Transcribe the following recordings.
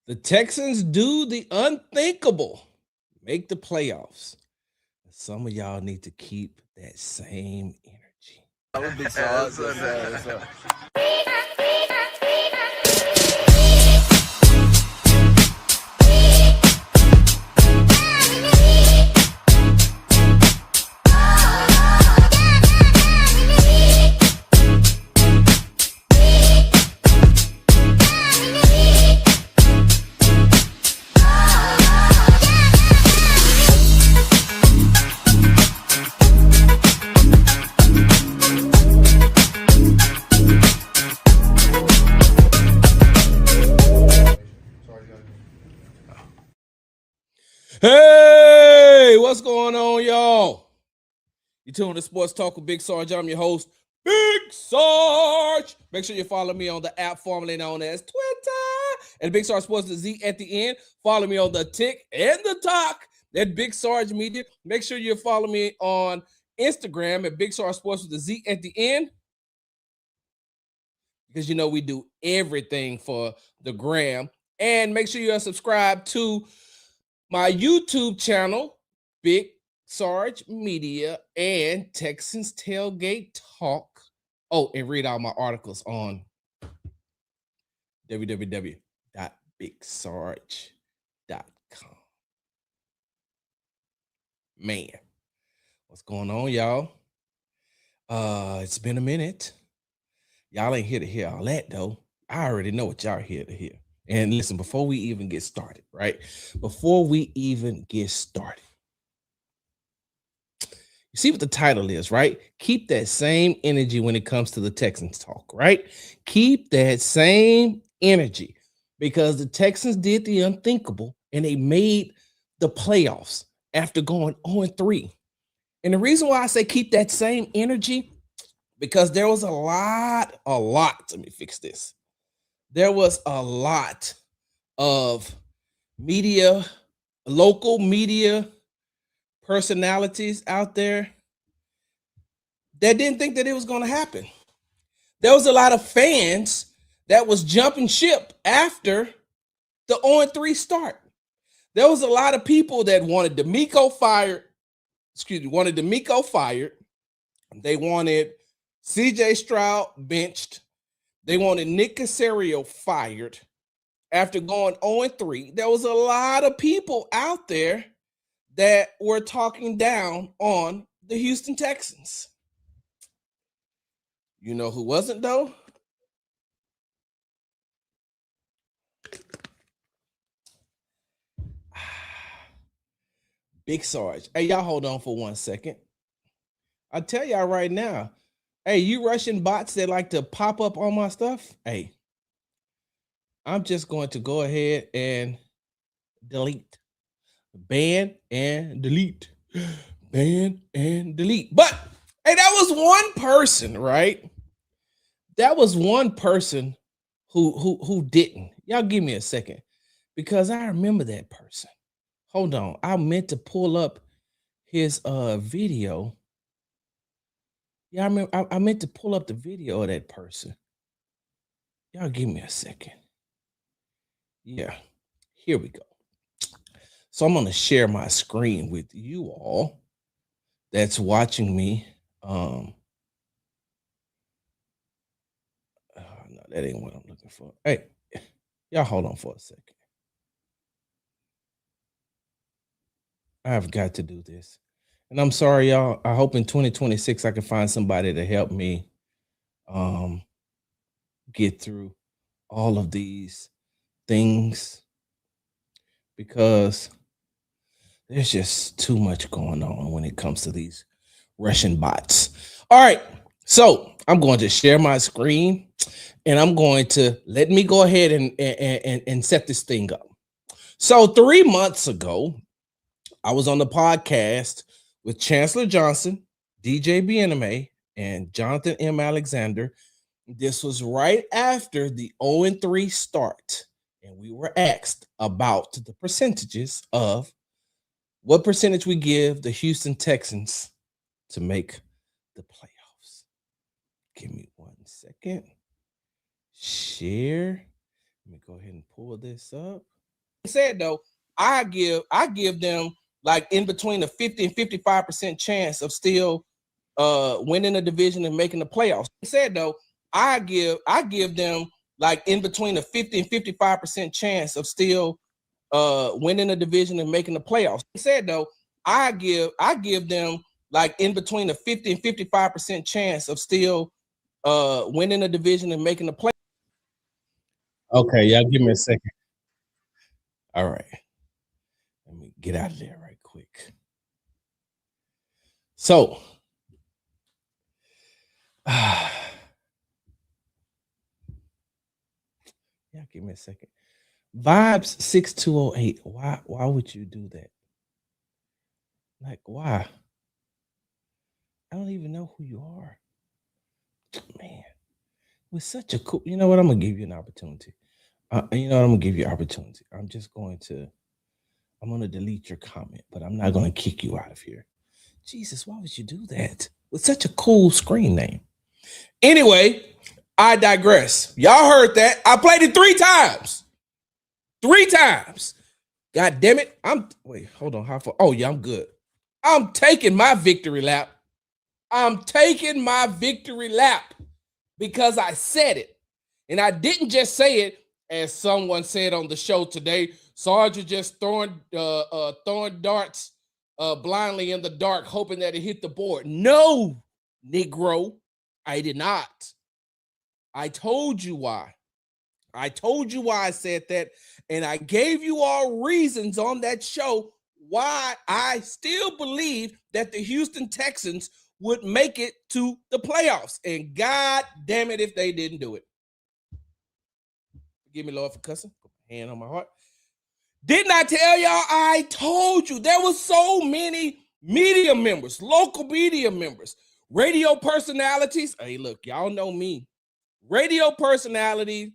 The Texans do the unthinkable, make the playoffs. Some of y'all need to keep that same energy. Hey, what's going on, y'all? You tuned to Sports Talk with Big Sarge. I'm your host, Big Sarge. Make sure you follow me on the app formerly known as Twitter and Big Sarge Sports, the Z at the end. Follow me on the Tick and the Talk at Big Sarge Media. Make sure you follow me on Instagram at Big Sarge Sports with the Z at the end. Because you know we do everything for the gram. And make sure you're subscribed to my YouTube channel, Big Sarge Media and Texans Tailgate Talk. Oh, and read all my articles on www.bigsarge.com. Man, what's going on, y'all? It's been a minute. Y'all ain't here to hear all that, though. I already know what y'all here to hear. And listen, before we even get started, right? Before we even get started, you see what the title is, right? Keep that same energy when it comes to the Texans talk, right? Keep that same energy because the Texans did the unthinkable and they made the playoffs after going 0-3. And the reason why I say keep that same energy, because there was a lot, let me fix this. There was a lot of media, local media personalities out there that didn't think that it was going to happen. There was a lot of fans that was jumping ship after the 0-3 start. There was a lot of people that wanted D'Amico fired. They wanted CJ Stroud benched. They wanted Nick Caserio fired after going 0-3. There was a lot of people out there that were talking down on the Houston Texans. You know who wasn't, though? Big Sarge. Hey, y'all hold on for 1 second. I tell y'all right now, hey, you Russian bots that like to pop up on my stuff, hey, I'm just going to go ahead and delete. Ban and delete. Ban and delete. But, hey, that was one person, right? That was one person who didn't. Y'all give me a second because I remember that person. Hold on. I meant to pull up his video. Yeah, I meant to pull up the video of that person. Y'all give me a second. Yeah, here we go. So I'm going to share my screen with you all that's watching me. No, that ain't what I'm looking for. Hey, y'all hold on for a second. I've got to do this. And I'm sorry, y'all. I hope in 2026 I can find somebody to help me get through all of these things because there's just too much going on when it comes to these Russian bots. All right, so I'm going to share my screen and I'm going to let me go ahead and set this thing up. So 3 months ago, I was on the podcast with Chancellor Johnson, DJ BNMA, and Jonathan M. Alexander. This was right after the 0-3 start, and we were asked about the percentages of what percentage we give the Houston Texans to make the playoffs. Give me 1 second. Share. Let me go ahead and pull this up. Said though, I give them like in between a 50 and 55% chance of still winning the division and making the playoffs. Said though, I give them like in between a 50 and 55% chance of still winning the division and making the playoffs. Said though, I give them like in between a 50 and 55% chance of still winning the division and making the playoffs. Okay, y'all give me a second. All right. Let me get out of there right quick. So, yeah, give me a second. Vibes 6208. Why would you do that? Like, why? I don't even know who you are. Man, with such a cool, you know what? I'm gonna give you an opportunity. You know what? I'm gonna give you an opportunity. I'm gonna delete your comment, but I'm not gonna kick you out of here. Jesus, why would you do that? With such a cool screen name. Anyway, I digress. Y'all heard that. I played it 3 times. 3 times. God damn it. Wait, hold on. How far? Oh, yeah, I'm good. I'm taking my victory lap. I'm taking my victory lap because I said it. And I didn't just say it, as someone said on the show today. Sarge just throwing darts blindly in the dark, hoping that it hit the board. No, Negro, I did not. I told you why. I told you why I said that, and I gave you all reasons on that show why I still believe that the Houston Texans would make it to the playoffs. And God damn it if they didn't do it. Forgive me, Lord, for cussing. Put my hand on my heart. Didn't I tell y'all? I told you there was so many media members, local media members, radio personalities. Hey, look, y'all know me. Radio personalities,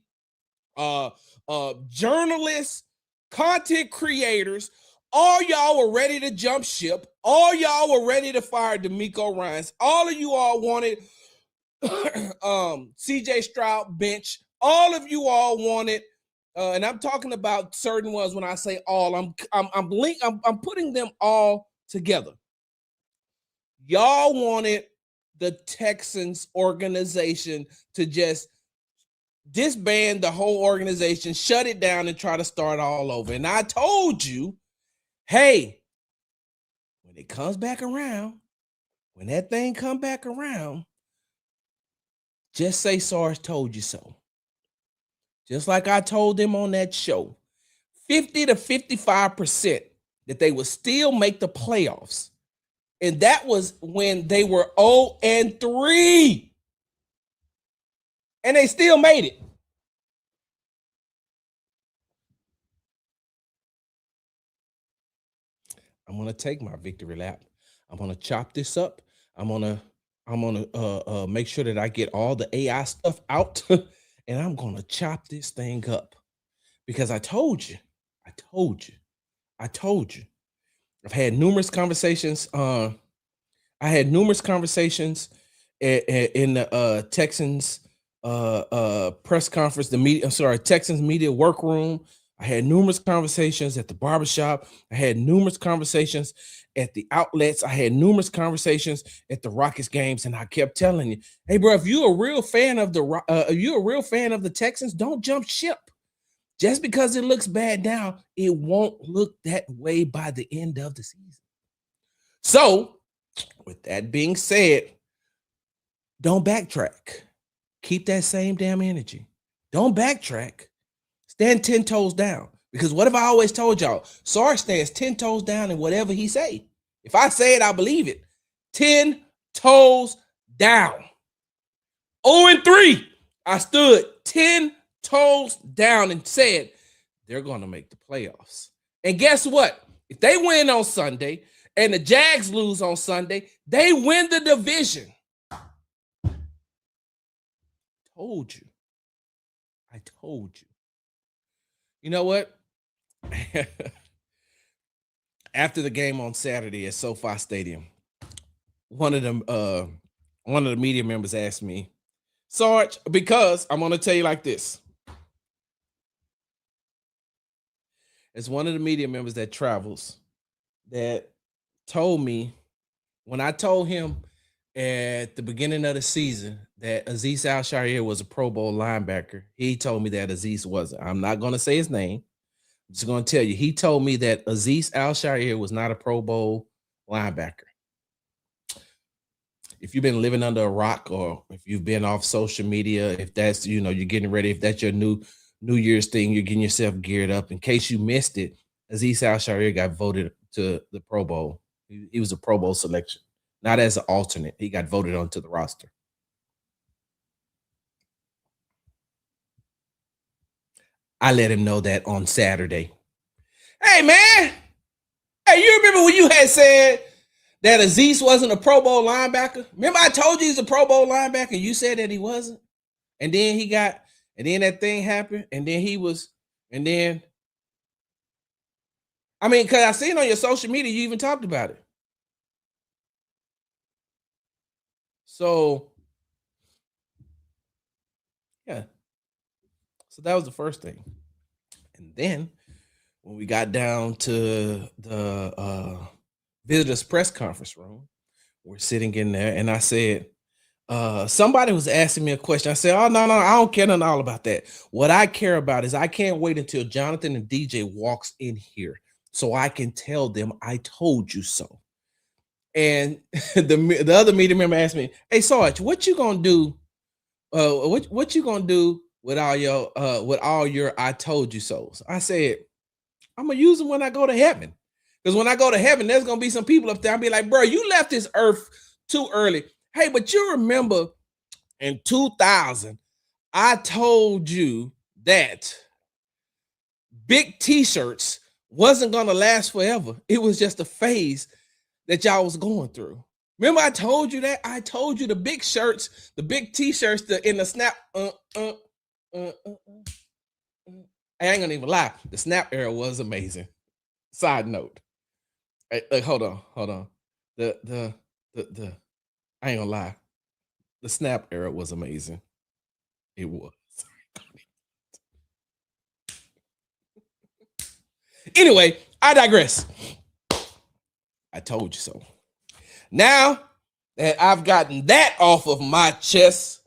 journalists, content creators, all y'all were ready to jump ship. All y'all were ready to fire D'Amico Ryans. All of you all wanted CJ Stroud bench. All of you all wanted, and I'm talking about certain ones when I say all. I'm putting them all together. Y'all wanted the Texans organization to just disband the whole organization, shut it down, and try to start all over. And I told you, hey, when it comes back around, when that thing come back around, just say Sarge told you so. Just like I told them on that show, 50 to 55% that they would still make the playoffs. And that was when they were 0-3. And they still made it. I'm gonna take my victory lap. I'm gonna chop this up. I'm gonna make sure that I get all the AI stuff out, and I'm gonna chop this thing up because I told you. I've had numerous conversations. I had numerous conversations in the Texans press conference, Texans media workroom. I had numerous conversations at the barbershop. I had numerous conversations at the outlets. I had numerous conversations at the Rockets games, and I kept telling you, "Hey, bro, if you're a real fan of the Texans, don't jump ship. Just because it looks bad now, it won't look that way by the end of the season." So, with that being said, don't backtrack. Keep that same damn energy. Don't backtrack. Stand 10 toes down. Because what have I always told y'all? Sarge stands 10 toes down in whatever he say. If I say it, I believe it. 10 toes down. 0-3. I stood 10 toes down and said they're going to make the playoffs. And guess what? If they win on Sunday and the Jags lose on Sunday, they win the division. Told you. I told you. You know what? After the game on Saturday at SoFi Stadium, one of the media members asked me, Sarge, because I'm going to tell you like this. It's one of the media members that travels that told me when I told him at the beginning of the season that Azeez Al-Shaair was a Pro Bowl linebacker. He told me that Azeez wasn't. I'm not going to say his name. I'm just going to tell you. He told me that Azeez Al-Shaair was not a Pro Bowl linebacker. If you've been living under a rock, or if you've been off social media, if that's, you're getting ready, if that's your New Year's thing, you're getting yourself geared up. In case you missed it, Azeez Al-Shaair got voted to the Pro Bowl. He was a Pro Bowl selection, not as an alternate. He got voted onto the roster. I let him know that on Saturday. Hey, man. Hey, you remember when you had said that Azeez wasn't a Pro Bowl linebacker? Remember I told you he's a Pro Bowl linebacker? You said that he wasn't. And then and then that thing happened. And then because I seen on your social media, you even talked about it. So, yeah. So that was the first thing. And then when we got down to the visitors press conference room, we're sitting in there, and I said, somebody was asking me a question. I said, oh, no, I don't care nothing all about that. What I care about is I can't wait until Jonathan and DJ walks in here so I can tell them I told you so. And the other media member asked me, hey, Sarge, what you gonna do? What you gonna do with all your I told you so's? I said, I'm gonna use them when I go to heaven. Because when I go to heaven, there's gonna be some people up there. I'll be like, bro, you left this earth too early. Hey, but you remember in 2000, I told you that big t-shirts wasn't gonna last forever. It was just a phase that y'all was going through. Remember I told you that? I told you the big shirts, the big t-shirts, in the snap. I ain't gonna even lie. The snap era was amazing. Side note. Hey, hold on. The I ain't gonna lie. The snap era was amazing. It was. Anyway, I digress. I told you so. Now that I've gotten that off of my chest,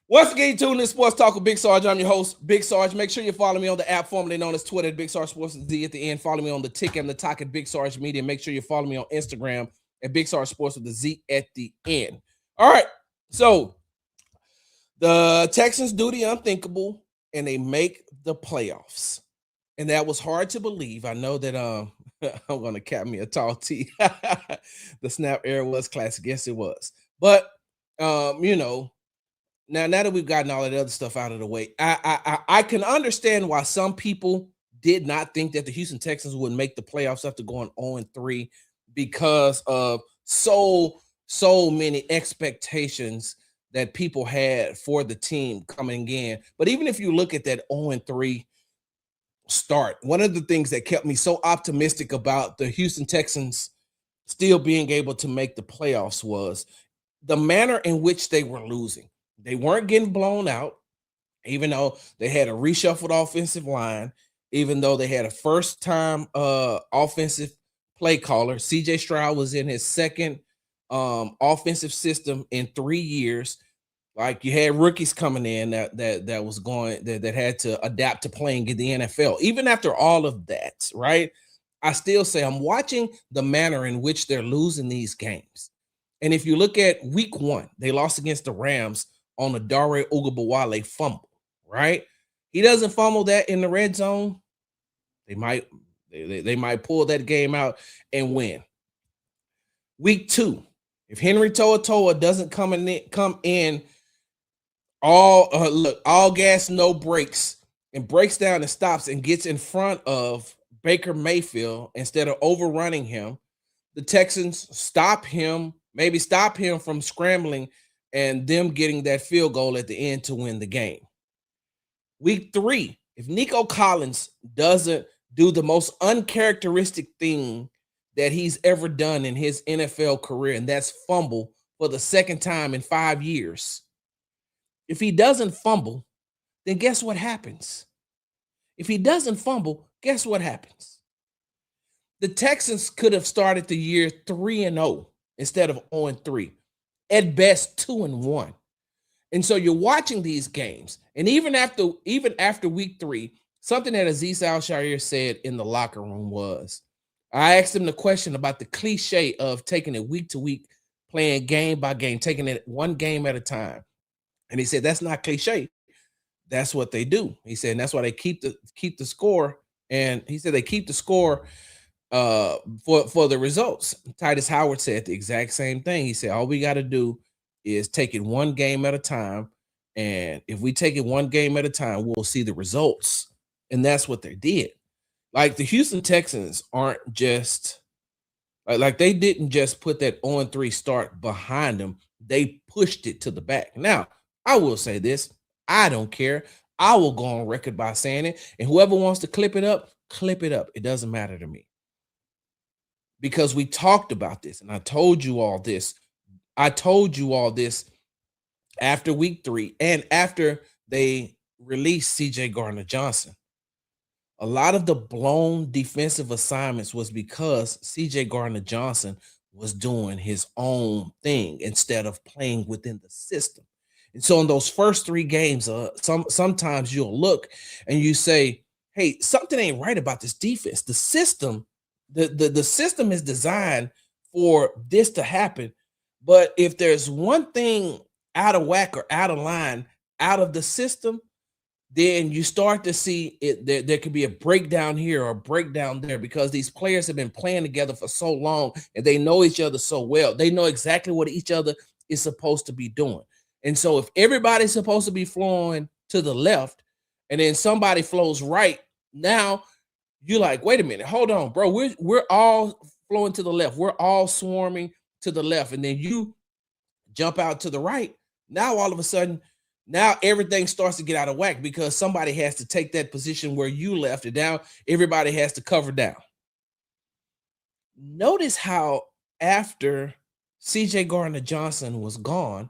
once again, you tune in to Sports Talk with Big Sarge. I'm your host, Big Sarge. Make sure you follow me on the app formerly known as Twitter at Big Sarge Sports with Z at the end. Follow me on the Tick and the Talk at Big Sarge Media. Make sure you follow me on Instagram at Big Sarge Sports with the Z at the end. All right, so the Texans do the unthinkable and they make the playoffs. And that was hard to believe. I know that I'm going to cap me a tall T. The snap era was classic. Yes, it was. But, now that we've gotten all that other stuff out of the way, I can understand why some people did not think that the Houston Texans would make the playoffs after going 0-3 because of so many expectations that people had for the team coming in. But even if you look at that 0-3 start, one of the things that kept me so optimistic about the Houston Texans still being able to make the playoffs was the manner in which they were losing. They weren't getting blown out, even though they had a reshuffled offensive line, even though they had a first-time offensive play caller. CJ Stroud was in his second offensive system in 3 years. Like, you had rookies coming in that was going that had to adapt to playing in the NFL. Even after all of that, right? I still say I'm watching the manner in which they're losing these games. And if you look at week 1, they lost against the Rams on a Dare Ogunbowale fumble, right? He doesn't fumble that in the red zone. They might pull that game out and win. Week 2, if Henry To'oTo'o doesn't come in all gas, no brakes, and breaks down and stops and gets in front of Baker Mayfield instead of overrunning him, the Texans maybe stop him from scrambling and them getting that field goal at the end to win the game. Week 3, if Nico Collins doesn't do the most uncharacteristic thing that he's ever done in his NFL career, and that's fumble for the second time in 5 years. If he doesn't fumble, then guess what happens? If he doesn't fumble, Guess what happens? The Texans could have started the year 3-0 instead of 0-3. At best 2-1. And so you're watching these games, and even after week 3, something that Aziz Al-Shaair said in the locker room was, I asked him the question about the cliche of taking it week to week, playing game by game, taking it one game at a time. And he said that's not cliche. That's what they do. He said, and that's why they keep the score. And he said they keep the score for the results. Titus Howard said the exact same thing. He said all we got to do is take it one game at a time, and if we take it one game at a time, we'll see the results. And that's what they did. Like the Houston Texans aren't just like they didn't just put that on 3 start behind them. They pushed it to the back. Now, I will say this. I don't care. I will go on record by saying it. And whoever wants to clip it up, clip it up. It doesn't matter to me. Because we talked about this and I told you all this. I told you all this after week 3 and after they released CJ Gardner Johnson. A lot of the blown defensive assignments was because CJ Gardner Johnson was doing his own thing instead of playing within the system. And so in those first 3 games, sometimes you'll look and you say, hey, something ain't right about this defense. The system, the system is designed for this to happen. But if there's one thing out of whack or out of line, out of the system, then you start to see it. There could be a breakdown here or a breakdown there because these players have been playing together for so long and they know each other so well. They know exactly what each other is supposed to be doing. And so if everybody's supposed to be flowing to the left and then somebody flows right, now you're like, wait a minute, hold on, bro. We're all flowing to the left. We're all swarming to the left. And then you jump out to the right. Now all of a sudden, now everything starts to get out of whack because somebody has to take that position where you left it down. Everybody has to cover down. Notice how after CJ Gardner Johnson was gone,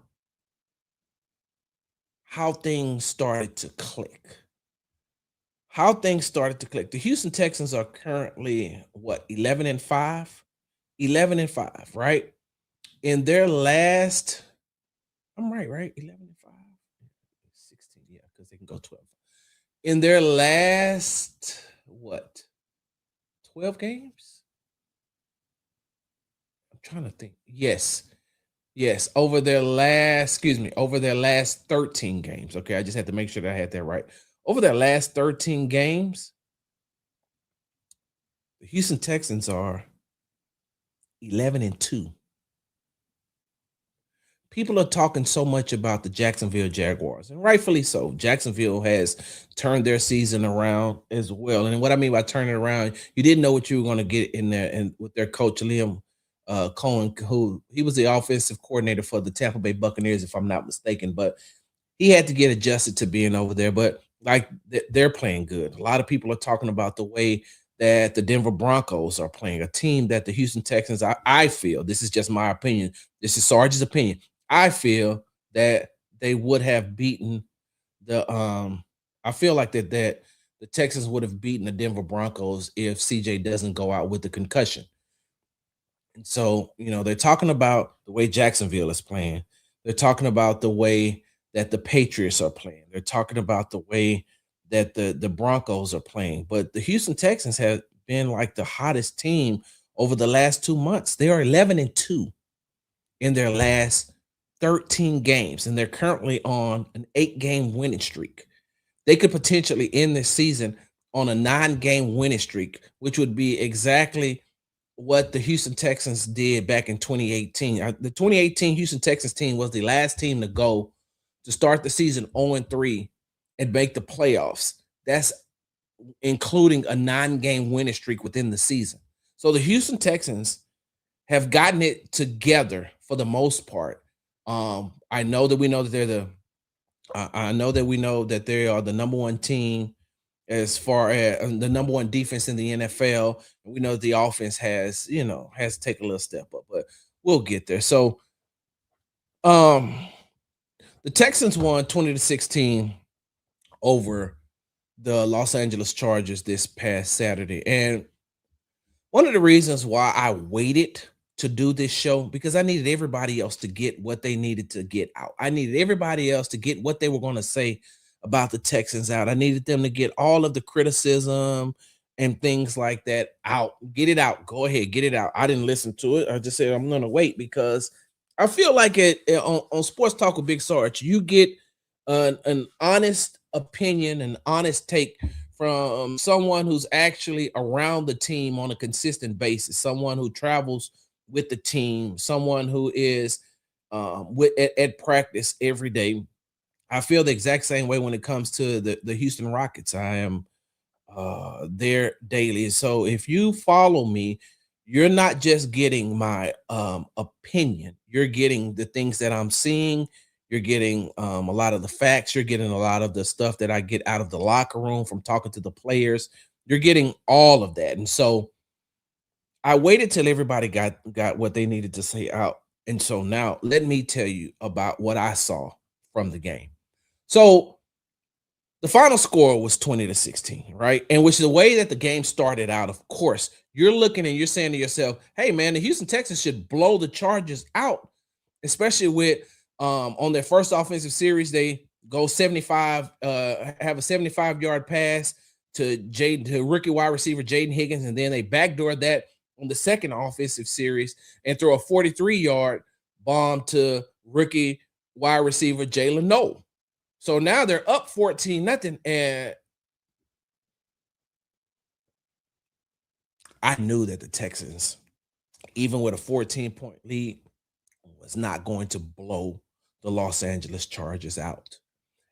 how things started to click. How things started to click. The Houston Texans are currently what, 11-5? 11-5, right? In their last, I'm right? 11-5. 16, yeah, because they can go 12. In their last, what, 12 games? I'm trying to think. Yes. Over their last 13 games. Okay, I just had to make sure that I had that right. Over their last 13 games, the Houston Texans are 11-2. People are talking so much about the Jacksonville Jaguars, and rightfully so. Jacksonville has turned their season around as well. And what I mean by turning around, you didn't know what you were going to get in there, and with their coach Liam Cohen, who he was the offensive coordinator for the Tampa Bay Buccaneers, if I'm not mistaken, but he had to get adjusted to being over there. But like they're playing good. A lot of people are talking about the way that the Denver Broncos are playing, a team that the Houston Texans, I feel, this is just my opinion. This is Sarge's opinion. I feel that they would have beaten the I feel like that the Texans would have beaten the Denver Broncos if CJ doesn't go out with the concussion. And so, they're talking about the way Jacksonville is playing. They're talking about the way that the Patriots are playing. They're talking about the way that the Broncos are playing. But the Houston Texans have been like the hottest team over the last 2 months. They are 11-2 in their last 13 games, and they're currently on an 8-game winning streak. They could potentially end this season on a 9-game winning streak, which would be exactly what the Houston Texans did back in 2018. The 2018 Houston Texans team was the last team to go to start the season 0-3 and make the playoffs. That's including a 9-game winning streak within the season. So the Houston Texans have gotten it together for the most part. I know that we know that they are the number one team as far as the number one defense in the NFL. We know the offense has to take a little step up, but we'll get there. So the Texans won 20-16 over the Los Angeles Chargers this past Saturday. And one of the reasons why I waited to do this show, because I needed everybody else to get what they needed to get out. I needed everybody else to get what they were going to say about the Texans out. I needed them to get all of the criticism and things like that out. Get it out. Go ahead, get it out. I didn't listen to it. I just said I'm going to wait because I feel like on Sports Talk with Big Sarge, you get an honest opinion, an honest take from someone who's actually around the team on a consistent basis, someone who travels with the team, someone who is at practice every day. I feel the exact same way when it comes to the Houston Rockets. I am there daily. So if you follow me, you're not just getting my opinion, you're getting the things that I'm seeing. You're getting a lot of the facts. You're getting a lot of the stuff that I get out of the locker room from talking to the players. You're getting all of that. And so I waited till everybody got what they needed to say out. And so now let me tell you about what I saw from the game. So the final score was 20-16, right? And which is the way that the game started out. Of course, you're looking and you're saying to yourself, hey man, the Houston Texans should blow the Chargers out, especially with on their first offensive series, they go 75, have a 75-yard pass to rookie wide receiver Jaden Higgins, and then they backdoor that on the second offensive series and throw a 43-yard bomb to rookie wide receiver Jalen Noel. So now they're up 14-0, and I knew that the Texans, even with a 14-point lead, was not going to blow the Los Angeles Chargers out.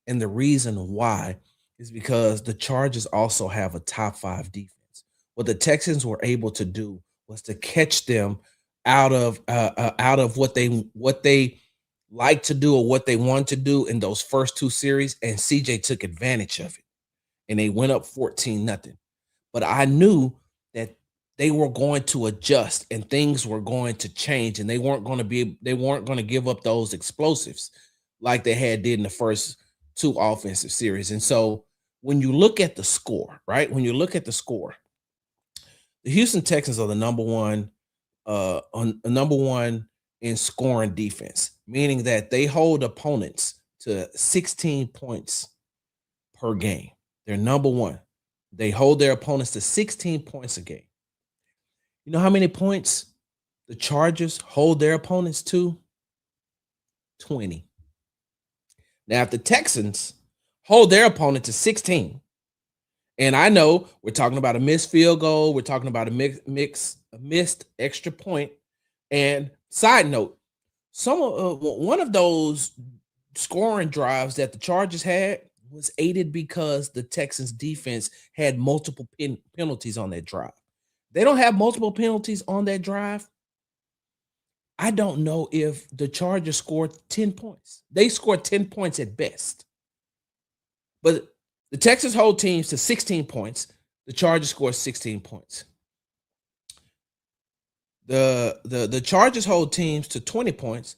And the reason why is because the Chargers also have a top 5 defense. What the Texans were able to do was to catch them out of what they like to do or what they want to do in those first 2 series, and CJ took advantage of it, and they went up 14-0. But I knew that they were going to adjust and things were going to change, and they weren't going to give up those explosives like they did in the first 2 offensive series. And so when you look at the score, right? When you look at the score, the Houston Texans are the number one in scoring defense, meaning that they hold opponents to 16 points per game. They're number one. They hold their opponents to 16 points a game. You know how many points the Chargers hold their opponents to? 20. Now, if the Texans hold their opponent to 16, and I know we're talking about a missed field goal, we're talking about a missed extra point. And side note, one of those scoring drives that the Chargers had was aided because the Texans defense had multiple penalties on that drive. They don't have multiple penalties on that drive. I don't know if the Chargers scored 10 points. They scored 10 points at best. But the Texans hold teams to 16 points. The Chargers scored 16 points. The Chargers hold teams to 20 points.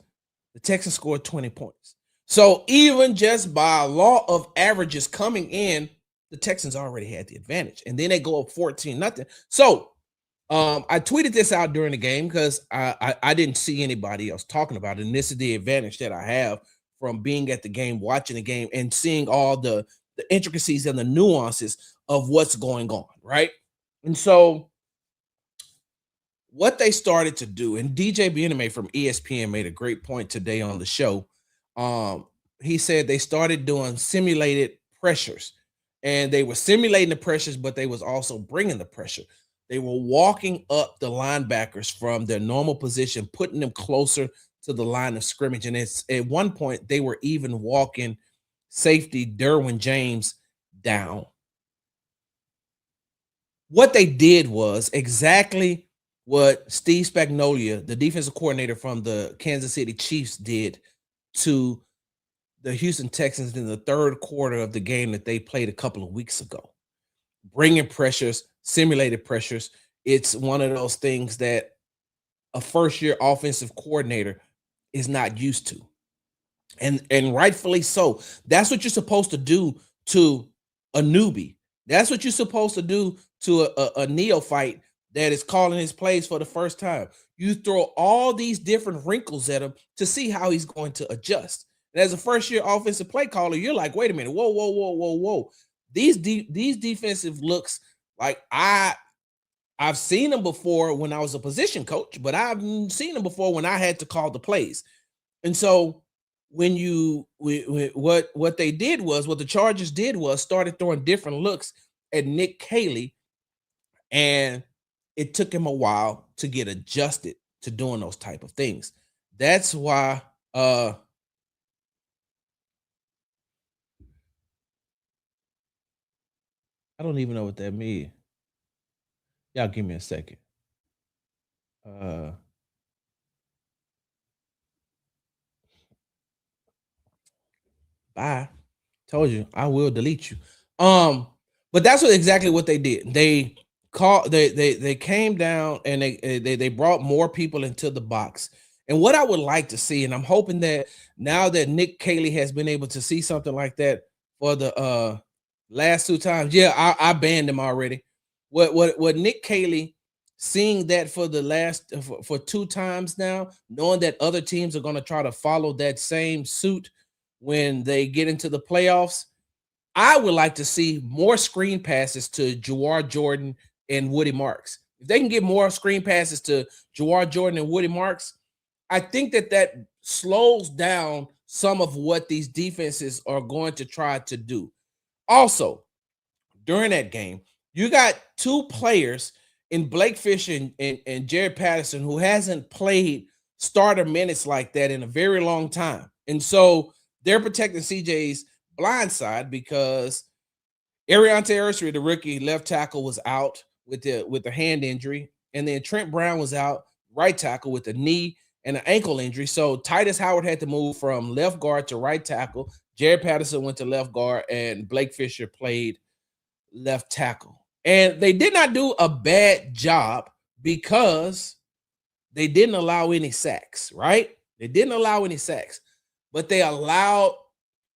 The Texans scored 20 points. So even just by law of averages coming in, the Texans already had the advantage. And then they go up 14-0. So I tweeted this out during the game because I didn't see anybody else talking about it. And this is the advantage that I have from being at the game, watching the game, and seeing all the intricacies and the nuances of what's going on, right? And so what they started to do, and DJ Bieneme from ESPN made a great point today on the show. He said they started doing simulated pressures, and they were simulating the pressures, but they was also bringing the pressure. They were walking up the linebackers from their normal position, putting them closer to the line of scrimmage. And it's at one point they were even walking safety Derwin James down. What they did was exactly what Steve Spagnuolo, the defensive coordinator from the Kansas City Chiefs, did to the Houston Texans in the third quarter of the game that they played a couple of weeks ago. Bringing pressures, simulated pressures. It's one of those things that a first-year offensive coordinator is not used to. And rightfully so. That's what you're supposed to do to a newbie. That's what you're supposed to do to a neophyte that is calling his plays for the first time. You throw all these different wrinkles at him to see how he's going to adjust. And as a first year offensive play caller, you're like, wait a minute, whoa, whoa, whoa, whoa, whoa. These defensive looks, like I've seen them before when I was a position coach, but I've seen them before when I had to call the plays. And so when what they did was, what the Chargers did was started throwing different looks at Nick Caley, and it took him a while to get adjusted to doing those type of things. That's why I don't even know what that means. Y'all give me a second. Uh Bye. Told you I will delete you. But that's exactly what they did. They came down and they brought more people into the box. And what I would like to see, and I'm hoping that now that Nick Caley has been able to see something like that for the last two times, yeah, I banned him already. What Nick Caley seeing that for the last for two times now, knowing that other teams are going to try to follow that same suit when they get into the playoffs, I would like to see more screen passes to Jawar Jordan and Woody Marks. If they can get more screen passes to Jawar Jordan and Woody Marks, I think that slows down some of what these defenses are going to try to do. Also, during that game, you got two players in Blake Fisher and Jared Patterson who hasn't played starter minutes like that in a very long time. And so they're protecting CJ's blind side because Ariante Ursary, the rookie left tackle, was out with the hand injury, and then Trent Brown was out, right tackle, with a knee and an ankle injury. So Titus Howard had to move from left guard to right tackle. Jared Patterson went to left guard, and Blake Fisher played left tackle. And they did not do a bad job because they didn't allow any sacks, right? They didn't allow any sacks, but they allowed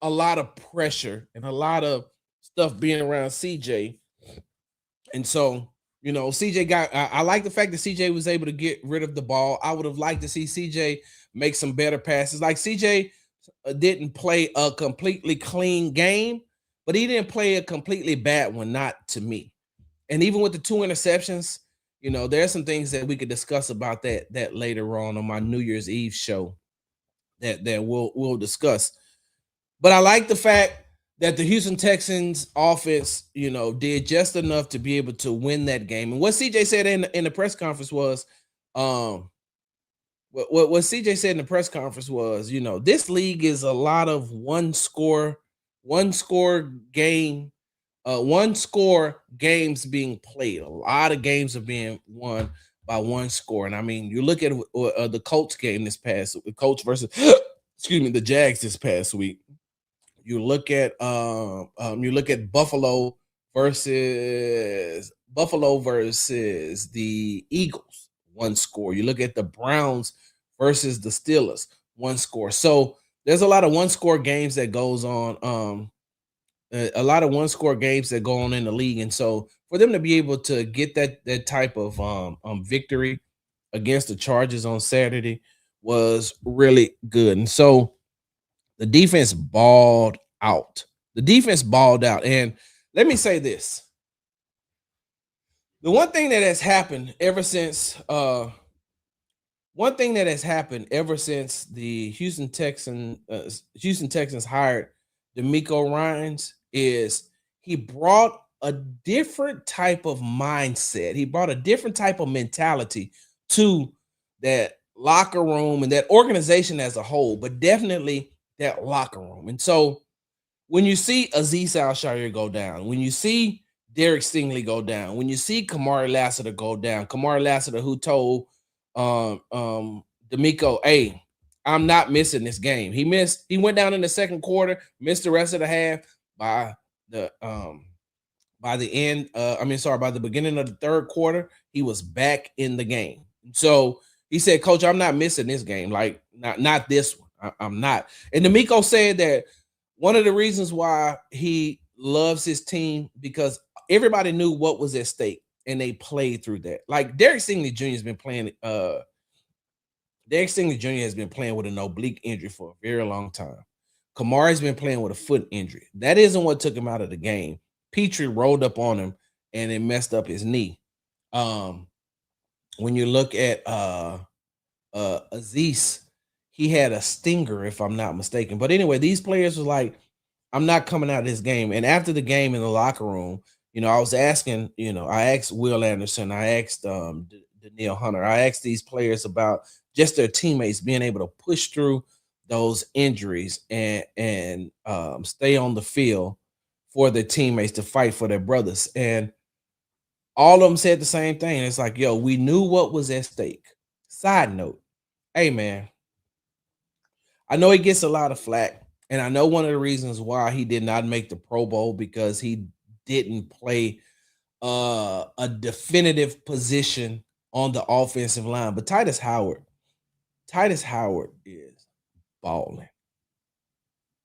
a lot of pressure and a lot of stuff being around CJ. And so, CJ got, I like the fact that CJ was able to get rid of the ball. I would have liked to see CJ make some better passes. Like, CJ didn't play a completely clean game, but he didn't play a completely bad one, not to me. And even with the two interceptions, there's some things that we could discuss about that later on my New Year's Eve show that we'll discuss. But I like the fact that the Houston Texans offense, did just enough to be able to win that game. And what CJ said in the press conference was, what CJ said in the press conference was, this league is a lot of one score games being played. A lot of games are being won by one score. And I mean, you look at the Colts game this past, Colts versus excuse me, the Jags this past week. You look at Buffalo versus the Eagles, one score. You look at the Browns versus the Steelers, one score. So there's a lot of one score games that goes on. A lot of one score games that go on in the league, and so for them to be able to get that type of victory against the Chargers on Saturday was really good. And so the defense balled out. The defense balled out. And let me say this. The one thing that has happened ever since the Houston Texans hired DeMeco Ryans is he brought a different type of mindset. He brought a different type of mentality to that locker room and that organization as a whole, but definitely that locker room. And so when you see Azeez Al-Shaair go down, when you see Derek Stingley go down, when you see Kamari Lassiter go down, Kamari Lassiter, who told DeMeco, hey, I'm not missing this game. He went down in the second quarter, missed the rest of the half. By the beginning of the third quarter, he was back in the game. So he said, Coach, I'm not missing this game. Like, not this one. I'm not. And DeMeco said that one of the reasons why he loves his team because everybody knew what was at stake, and they played through that. Like Derek Stingley Jr. has been playing. Derek Stingley Jr. has been playing with an oblique injury for a very long time. Kamari's been playing with a foot injury. That isn't what took him out of the game. Petrie rolled up on him and it messed up his knee. Um, when you look at Aziz, he had a stinger, if I'm not mistaken. But anyway, these players was like, I'm not coming out of this game. And after the game in the locker room, I was asking, I asked Will Anderson, I asked Daniil Hunter, I asked these players about just their teammates being able to push through those injuries and stay on the field for their teammates to fight for their brothers. And all of them said the same thing. It's like, yo, we knew what was at stake. Side note, hey man, I know he gets a lot of flack, and I know one of the reasons why he did not make the Pro Bowl because he didn't play a definitive position on the offensive line. But Titus Howard is balling.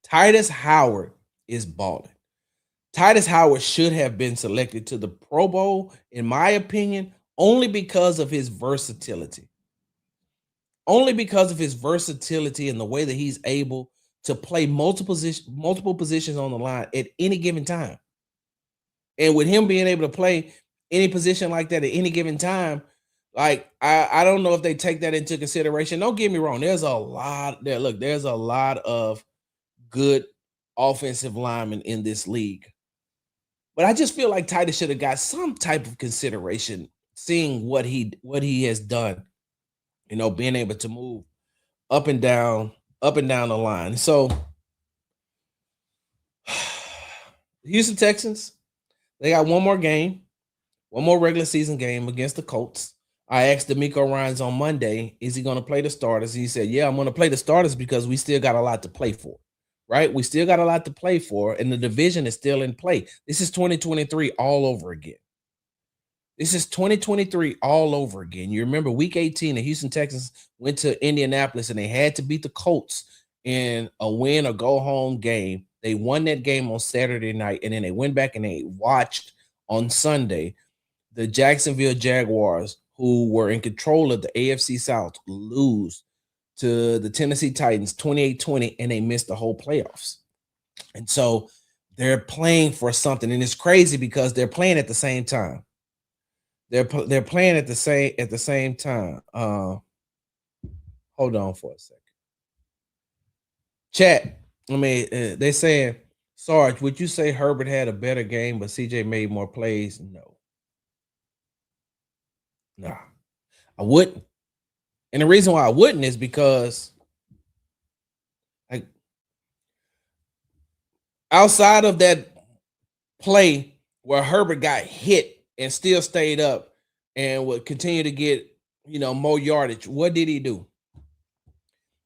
Titus Howard is balling. Titus Howard should have been selected to the Pro Bowl, in my opinion, only because of his versatility. Only because of his versatility and the way that he's able to play multiple positions on the line at any given time. And with him being able to play any position like that at any given time, like I don't know if they take that into consideration. Don't get me wrong. There's a lot there. Look, there's a lot of good offensive linemen in this league. But I just feel like Titus should have got some type of consideration, seeing what he has done, being able to move up and down the line. So Houston Texans, they got one more game, one more regular season game against the Colts. I asked D'Amico Ryans on Monday, is he going to play the starters? He said, yeah, I'm going to play the starters because we still got a lot to play for, right? We still got a lot to play for, and the division is still in play. This is 2023 all over again. This is 2023 all over again. You remember week 18, the Houston Texans went to Indianapolis and they had to beat the Colts in a win or go home game. They won that game on Saturday night, and then they went back and they watched on Sunday the Jacksonville Jaguars, who were in control of the AFC South, lose to the Tennessee Titans 28-20, and they missed the whole playoffs. And so they're playing for something, and it's crazy because they're playing at the same time. They're playing at the same time. Hold on for a second. Chat. I mean, they're saying, Sarge, would you say Herbert had a better game, but CJ made more plays? No. Nah, I wouldn't. And the reason why I wouldn't is because, like, outside of that play where Herbert got hit and still stayed up and would continue to get, more yardage, what did he do?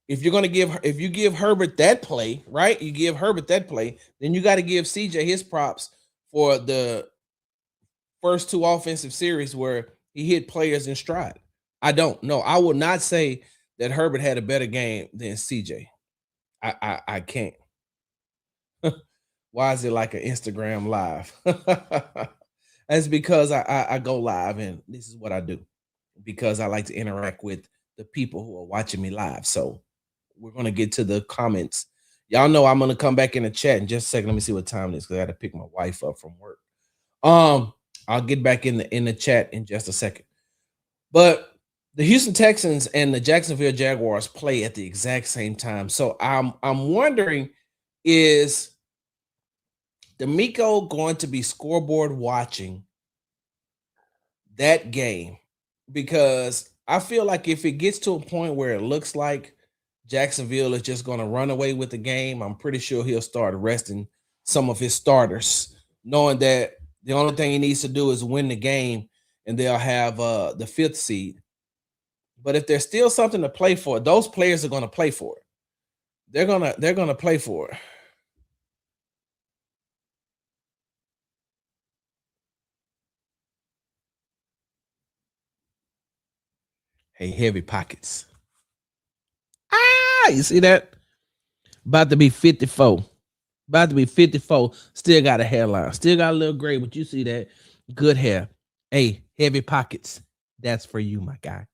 If you give Herbert that play, right? You give Herbert that play, then you got to give CJ his props for the first two offensive series where he hit players in stride. I don't know. I will not say that Herbert had a better game than CJ. I can't. Why is it like an Instagram live? That's because I go live and this is what I do, because I like to interact with the people who are watching me live. So we're going to get to the comments. Y'all know I'm going to come back in the chat in just a second. Let me see what time it is because I got to pick my wife up from work. I'll get back in the chat in just a second. But the Houston Texans and the Jacksonville Jaguars play at the exact same time. So I'm wondering, is D'Amico going to be scoreboard watching that game? Because I feel like if it gets to a point where it looks like Jacksonville is just going to run away with the game, I'm pretty sure he'll start resting some of his starters, knowing that the only thing he needs to do is win the game and they'll have the 5th seed. But if there's still something to play for, those players are going to play for it. They're gonna play for it. Hey, heavy pockets. You see that? About to be 54. About to be 54. Still got a hairline. Still got a little gray, but you see that good hair. Hey, heavy pockets. That's for you, my guy.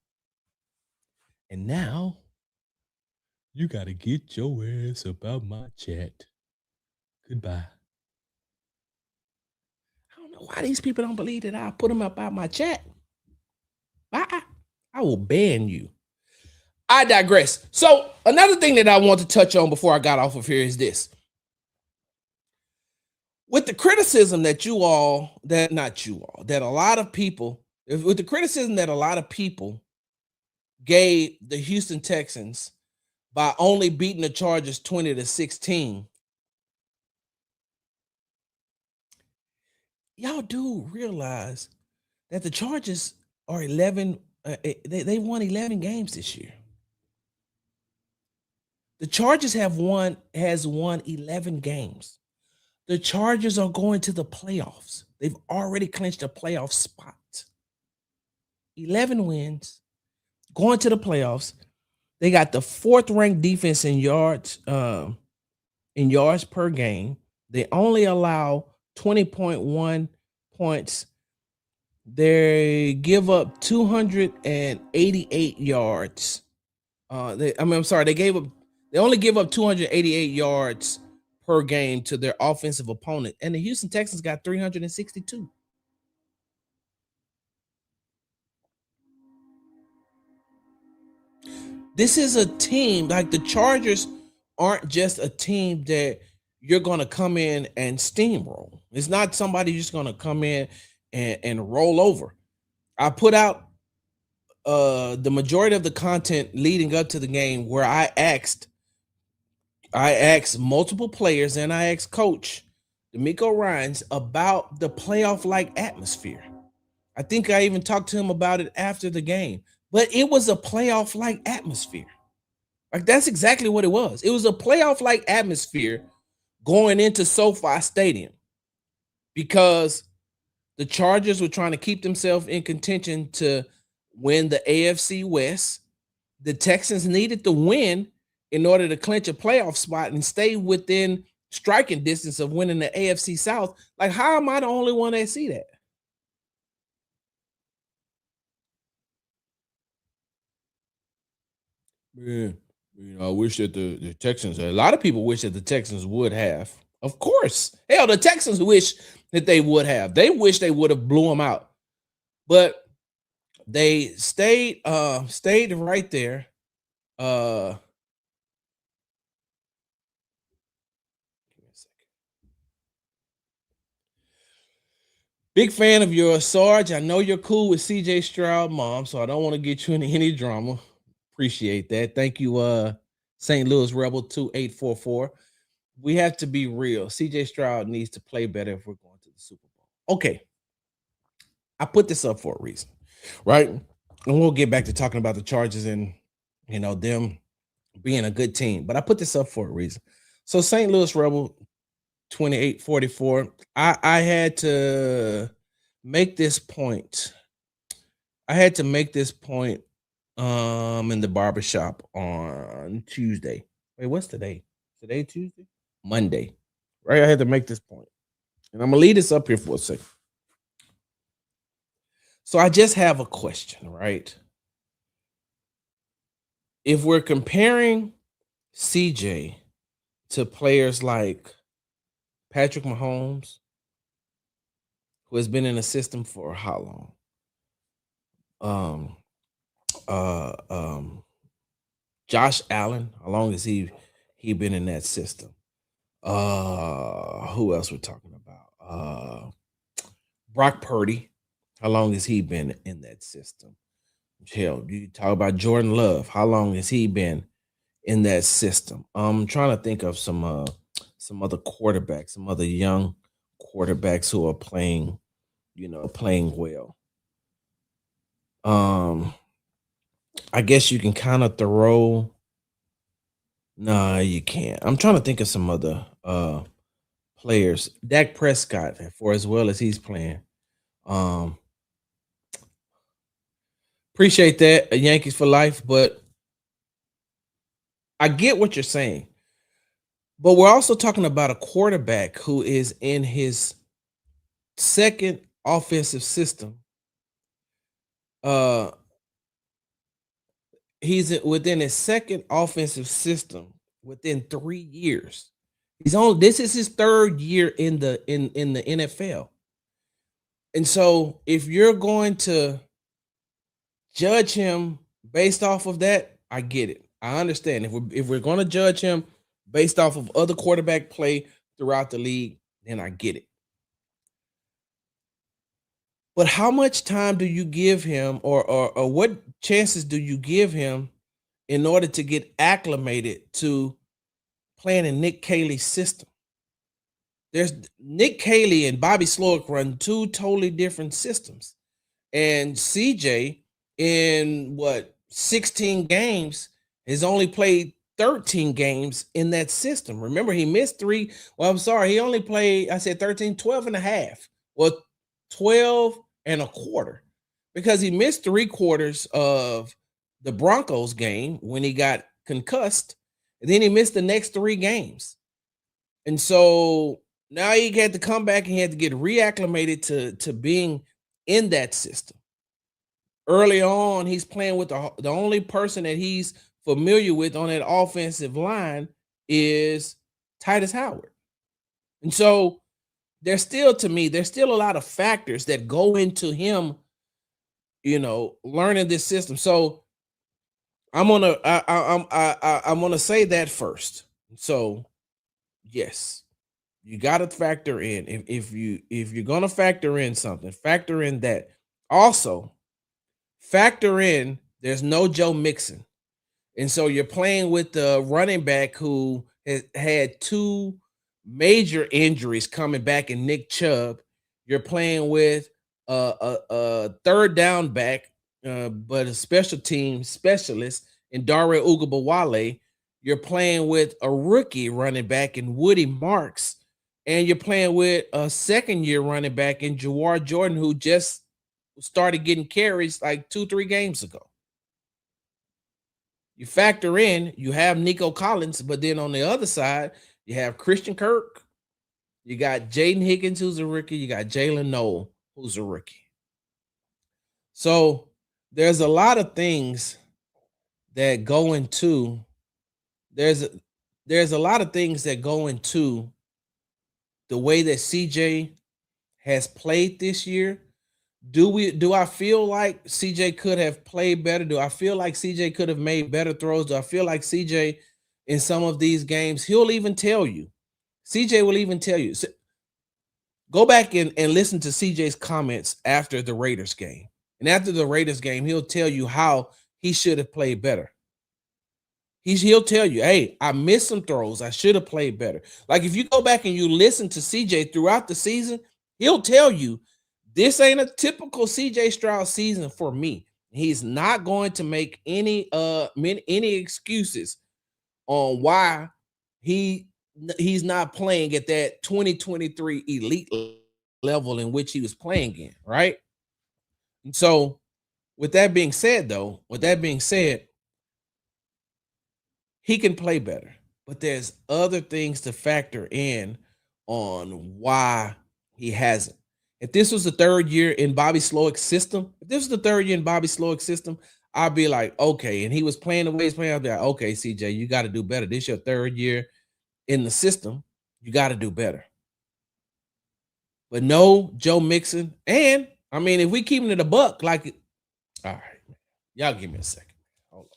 And now you got to get your ass about my chat. Goodbye. I don't know why these people don't believe that I'll put them up out my chat. I will ban you. I digress. So another thing that I want to touch on before I got off of here is this. With the criticism that that a lot of people, with the criticism that a lot of people gave the Houston Texans by only beating the Chargers 20-16, y'all do realize that the Chargers are 11. They won 11 games this year. The Chargers has won 11 games. The Chargers are going to the playoffs. They've already clinched a playoff spot. 11 wins, going to the playoffs. They got the 4th ranked defense in yards per game. They only allow 20.1 points. They give up 288 yards. They only give up 288 yards per game to their offensive opponent, and the Houston Texans got 362. This is a team, like the Chargers aren't just a team that you're going to come in and steamroll. It's not somebody just going to come in and roll over. I put out the majority of the content leading up to the game where I asked multiple players and I asked Coach D'Amico Ryans about the playoff-like atmosphere. I think I even talked to him about it after the game, but it was a playoff-like atmosphere. Like, that's exactly what it was. It was a playoff-like atmosphere going into SoFi Stadium because the Chargers were trying to keep themselves in contention to win the AFC West. The Texans needed the win in order to clinch a playoff spot and stay within striking distance of winning the AFC South. Like, how am I the only one that see that? Yeah. I wish that the Texans, a lot of people wish that the Texans would have. Of course. Hell, the Texans wish that they would have. They wish they would have blew them out. But they stayed right there. Give me a second. Big fan of yours, Sarge. I know you're cool with CJ Stroud, mom, so I don't want to get you into any drama. Appreciate that. Thank you, St. Louis Rebel 2844. We have to be real. CJ Stroud needs to play better if we're going to the Super Bowl. Okay. I put this up for a reason, right? And we'll get back to talking about the Chargers and them being a good team. But I put this up for a reason. So St. Louis Rebel 2844. I had to make this point. I had to make this point in the barbershop on Tuesday. Wait, what's today? Today Tuesday? Monday. Right? I had to make this point. And I'm gonna leave this up here for a second. So I just have a question, right? If we're comparing CJ to players like Patrick Mahomes, who has been in the system for how long? Josh Allen, how long has he been in that system? Who else we're talking about? Brock Purdy, how long has he been in that system? Hell, you talk about Jordan Love, how long has he been in that system? I'm trying to think of some other quarterbacks, some other young quarterbacks who are playing well. I guess you can kind of throw. Nah, you can't. I'm trying to think of some other players. Dak Prescott, for as well as he's playing. Appreciate that, Yankees for life, but I get what you're saying. But we're also talking about a quarterback who is in his second offensive system. Uh, within his second offensive system within 3 years. This is his third year in the NFL. And so if you're going to judge him based off of that, I get it. I understand. If we're going to judge him based off of other quarterback play throughout the league, then I get it. But how much time do you give him, or what chances do you give him in order to get acclimated to playing in Nick Caley's system? There's Nick Caley and Bobby Slowick run two totally different systems. And CJ, in what, 16 games, has only played 13 games in that system. Remember, he missed three. Well, I'm sorry, he only played, I said 13, 12 and a half. Well, 12 and a quarter, because he missed 3/4 of the Broncos game when he got concussed. And then he missed the next 3 games. And so now he had to come back and he had to get reacclimated to being in that system. Early on, he's playing with the only person that he's familiar with on that offensive line is Titus Howard. And so to me, there's still a lot of factors that go into him, learning this system. So I'm gonna say that first. So yes, you got to factor in, if you're gonna factor in something, factor in that. Also, factor in there's no Joe Mixon. And so you're playing with the running back who has had two major injuries coming back in Nick Chubb. You're playing with a third down back, but a special team specialist in Dare Ugabawale. You're playing with a rookie running back in Woody Marks. And you're playing with a second year running back in Jawar Jordan, who just started getting carries like 2-3 games ago. You factor in, you have Nico Collins, but then on the other side, you have Christian Kirk, you got Jaden Higgins, who's a rookie, you got Jalen Noel, who's a rookie. So there's a lot of things that go into there's a lot of things that go into the way that CJ has played this year. Do I feel like CJ could have played better? Do I feel like CJ could have made better throws? Do I feel like CJ in some of these games, he'll even tell you. CJ will even tell you. So go back and listen to CJ's comments after the Raiders game. And after the Raiders game, he'll tell you how he should have played better. He'll tell you, hey, I missed some throws. I should have played better. Like if you go back and you listen to CJ throughout the season, he'll tell you, this ain't a typical CJ Stroud season for me. He's not going to make any excuses on why he's not playing at that 2023 elite level in which he was playing in, right? And so with that being said, he can play better, but there's other things to factor in on why he hasn't. If this was the third year in Bobby Slowick's system, I'd be like, okay. And he was playing the way he's playing, I'd be like, okay, CJ, you got to do better. This is your third year in the system. You got to do better. But no Joe Mixon. And I mean, if we keeping it a buck, like, all right, y'all give me a second. Hold on.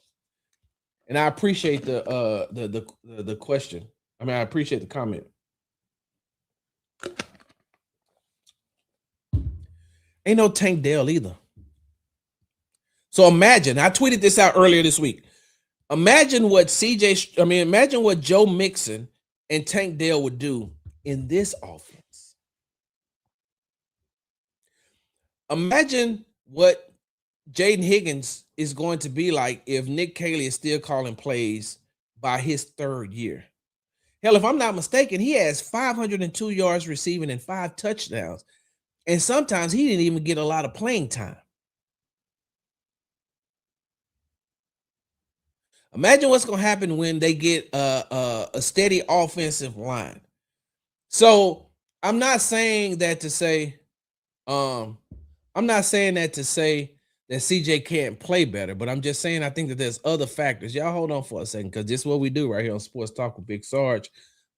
And I appreciate the question. I mean, I appreciate the comment. Ain't no Tank Dell either. So imagine, I tweeted this out earlier this week. Imagine what Joe Mixon and Tank Dell would do in this offense. Imagine what Jaden Higgins is going to be like if Nick Caley is still calling plays by his third year. Hell, if I'm not mistaken, he has 502 yards receiving and 5 touchdowns. And sometimes he didn't even get a lot of playing time. Imagine what's going to happen when they get a steady offensive line. So I'm not saying that to say, um, I'm not saying that to say that CJ can't play better, but I'm just saying I think that there's other factors. Y'all hold on for a second, because this is what we do right here on Sports Talk with Big Sarge.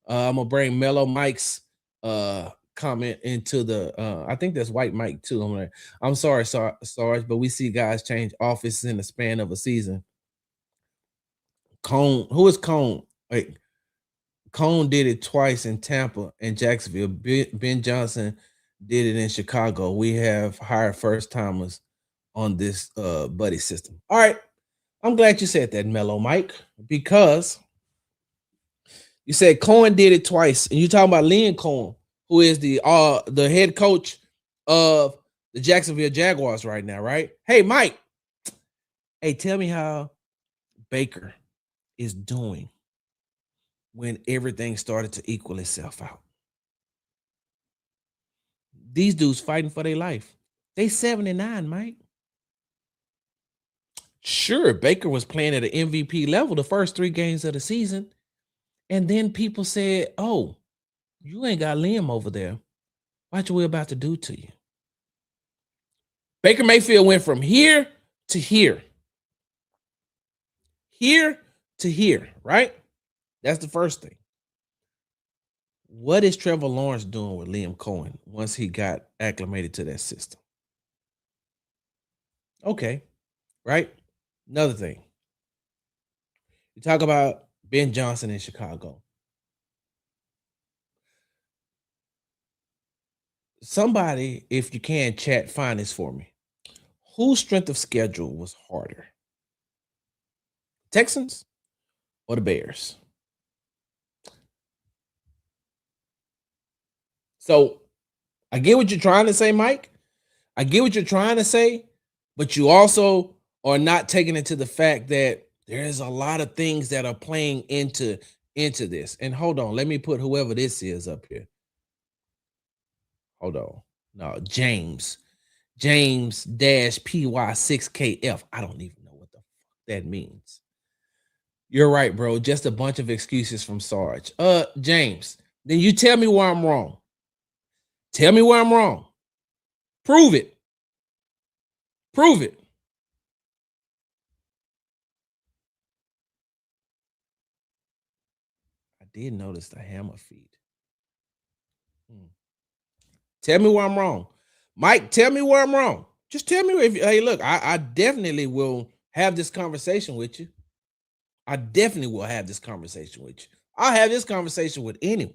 I'm gonna bring Mellow Mike's comment into the I think that's White Mike too. I'm sorry, Sarge, but we see guys change offices in the span of a season. Cone, who is Cone? Wait, Cone did it twice in Tampa and Jacksonville. Ben Johnson did it in Chicago. We have hired first timers on this buddy system. All right. I'm glad you said that, Mellow Mike, because you said Cohen did it twice, and you're talking about Liam Cohen, who is the head coach of the Jacksonville Jaguars right now, right? Hey, Mike. Hey, tell me how Baker is doing when everything started to equal itself out. These dudes fighting for their life. They 79, Mike. Sure, Baker was playing at an MVP level the first 3 games of the season. And then people said, oh, you ain't got Liam over there. Watch what we're about to do to you. Baker Mayfield went from here to here. Here to here, right? That's the first thing. What is Trevor Lawrence doing with Liam Cohen once he got acclimated to that system? Okay, right? Another thing. You talk about Ben Johnson in Chicago. Somebody, if you can, chat, find this for me. Whose strength of schedule was harder? Texans or the Bears? So I get what you're trying to say, Mike. I get what you're trying to say, but you also are not taking into the fact that there's a lot of things that are playing into this. And hold on, let me put whoever this is up here. Hold on. No, James dash PY6KF. I don't even know what the fuck that means. You're right, bro. Just a bunch of excuses from Sarge. James, then you tell me where I'm wrong. Tell me where I'm wrong. Prove it. Prove it. I did notice the hammer feed. Tell me where I'm wrong. Mike, tell me where I'm wrong. Just tell me if, hey, look, I definitely will have this conversation with you. I definitely will have this conversation with you. I'll have this conversation with anyone.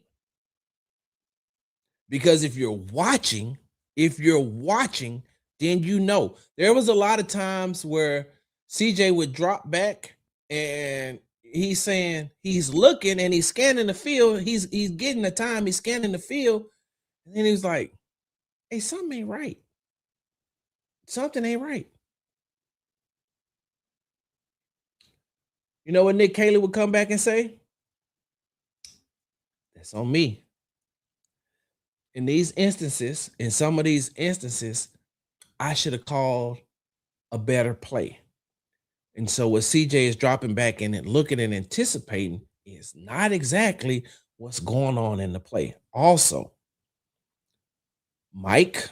Because if you're watching, then you know. There was a lot of times where CJ would drop back and he's saying he's looking and he's scanning the field. He's getting the time, he's scanning the field. And then he was like, hey, something ain't right. Something ain't right. You know what Nick Caley would come back and say? That's on me. In these instances, in some of these instances, I should have called a better play. And so what CJ is dropping back in and looking and anticipating is not exactly what's going on in the play. Also, Mike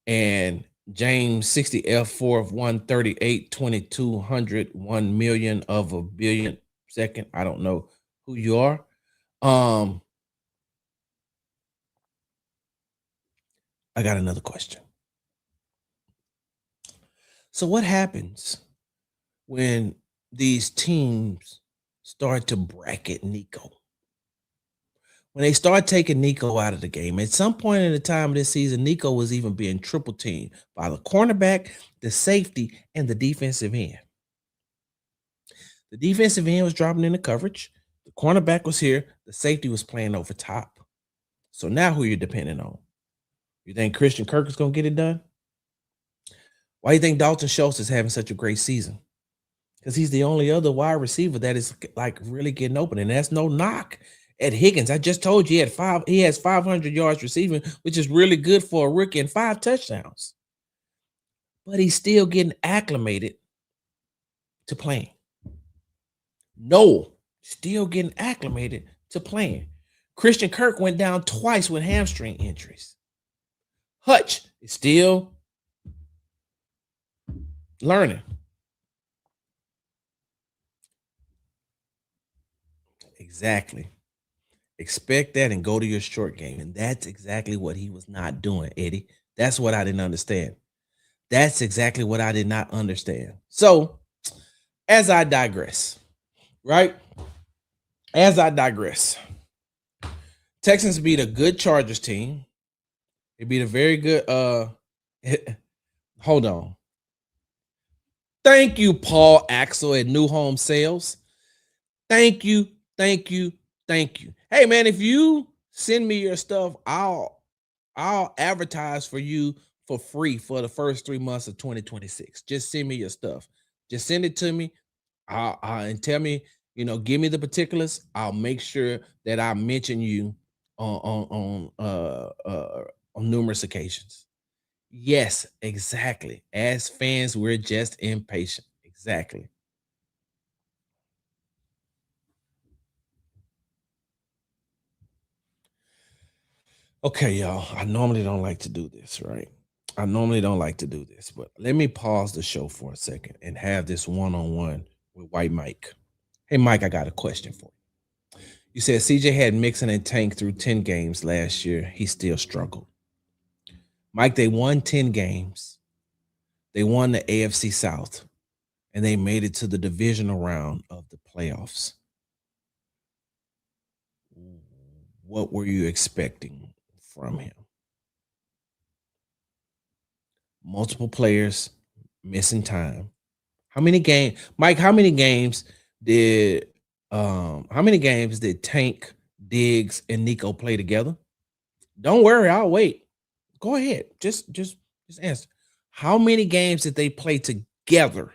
and James 60F4 of 138, 2200, 1 million of a billion second. I don't know who you are. I got another question. So what happens when these teams start to bracket Nico? When they start taking Nico out of the game, at some point in the time of this season, Nico was even being triple teamed by the cornerback, the safety, and the defensive end. The defensive end was dropping into coverage. The cornerback was here. The safety was playing over top. So now who you're depending on? You think Christian Kirk is going to get it done? Why do you think Dalton Schultz is having such a great season? Because he's the only other wide receiver that is like really getting open, and that's no knock at Higgins. I just told you he has 500 yards receiving, which is really good for a rookie, and 5 touchdowns. But he's still getting acclimated to playing. Noel still getting acclimated to playing. Christian Kirk went down twice with hamstring injuries. Hutch is still learning. Exactly. Expect that and go to your short game. And that's exactly what he was not doing, Eddie. That's what I didn't understand. That's exactly what I did not understand. So, as I digress, right? As I digress, Texans beat a good Chargers team. They beat a very good hold on. Thank you, Paul Axel at New Home Sales. Thank you, thank you, thank you. Hey man, if you send me your stuff, I'll advertise for you for free for the first 3 months of 2026. Just send me your stuff. Just send it to me. And tell me, give me the particulars. I'll make sure that I mention you on numerous occasions. Yes, exactly. As fans, we're just impatient. Exactly. Okay, y'all. I normally don't like to do this, right? I normally don't like to do this, but let me pause the show for a second and have this one-on-one with White Mike. Hey, Mike, I got a question for you. You said CJ had Mixon and Tank through 10 games last year. He still struggled. Mike, they won 10 games. They won the AFC South, and they made it to the divisional round of the playoffs. What were you expecting from him? Multiple players missing time. How many games, Mike? How many games did Tank, Diggs, and Nico play together? Don't worry, I'll wait. Go ahead. Just answer. How many games did they play together?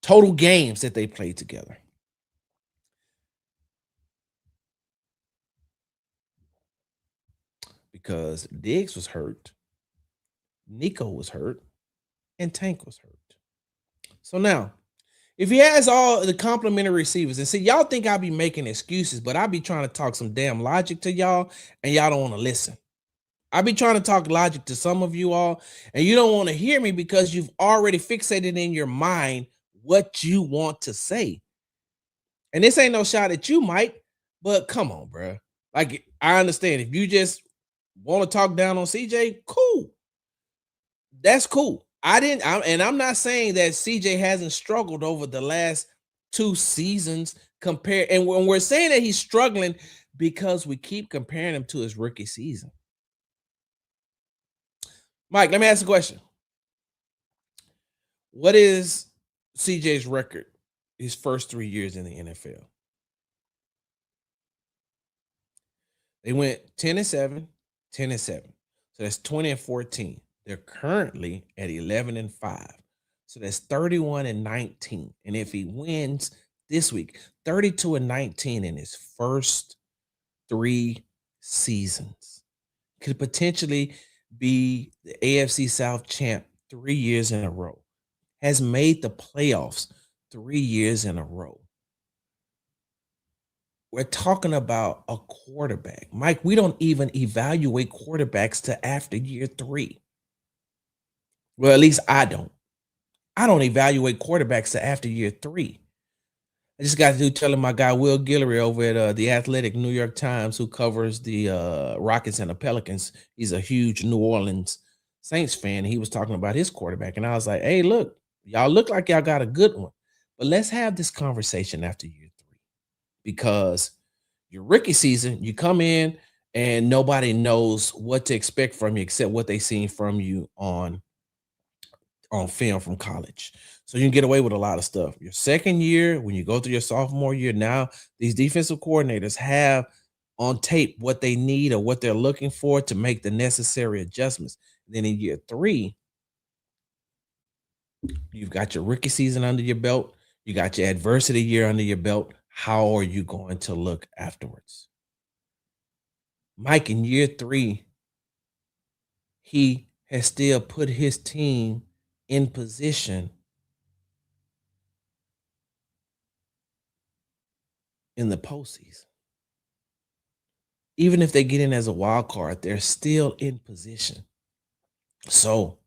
Total games that they played together. Because Diggs was hurt, Nico was hurt, and Tank was hurt. So now, if he has all the complimentary receivers, and see, y'all think I be making excuses, but I be trying to talk some damn logic to y'all, and y'all don't want to listen. I be trying to talk logic to some of you all, and you don't want to hear me because you've already fixated in your mind what you want to say. And this ain't no shot at you, Mike, but come on, bro. Like, I understand if you just want to talk down on CJ, cool. That's cool. I'm not saying that CJ hasn't struggled over the last 2 seasons compared. And when we're saying that he's struggling because we keep comparing him to his rookie season. Mike, let me ask a question. What is CJ's record his first 3 years in the NFL? They went 10-7, 10-7. So that's 20-14. They're currently at 11-5. So that's 31-19. And if he wins this week, 32-19 in his first 3 seasons, could potentially be the AFC South champ 3 years in a row, has made the playoffs 3 years in a row. We're talking about a quarterback. Mike, we don't even evaluate quarterbacks to after year 3. Well, at least I don't. I don't evaluate quarterbacks to after year 3. I just got to telling my guy Will Guillory over at the Athletic New York Times, who covers the Rockets and the Pelicans. He's a huge New Orleans Saints fan. He was talking about his quarterback, and I was like, "Hey, look, y'all look like y'all got a good one, but let's have this conversation after year 3, because your rookie season, you come in and nobody knows what to expect from you except what they seen from you on film from college. So you can get away with a lot of stuff. Your second year, when you go through your sophomore year, now these defensive coordinators have on tape what they need or what they're looking for to make the necessary adjustments. Then in year 3, you've got your rookie season under your belt, you got your adversity year under your belt. How are you going to look afterwards? Mike, in year 3, he has still put his team in position in the postseason. Even if they get in as a wild card, they're still in position. So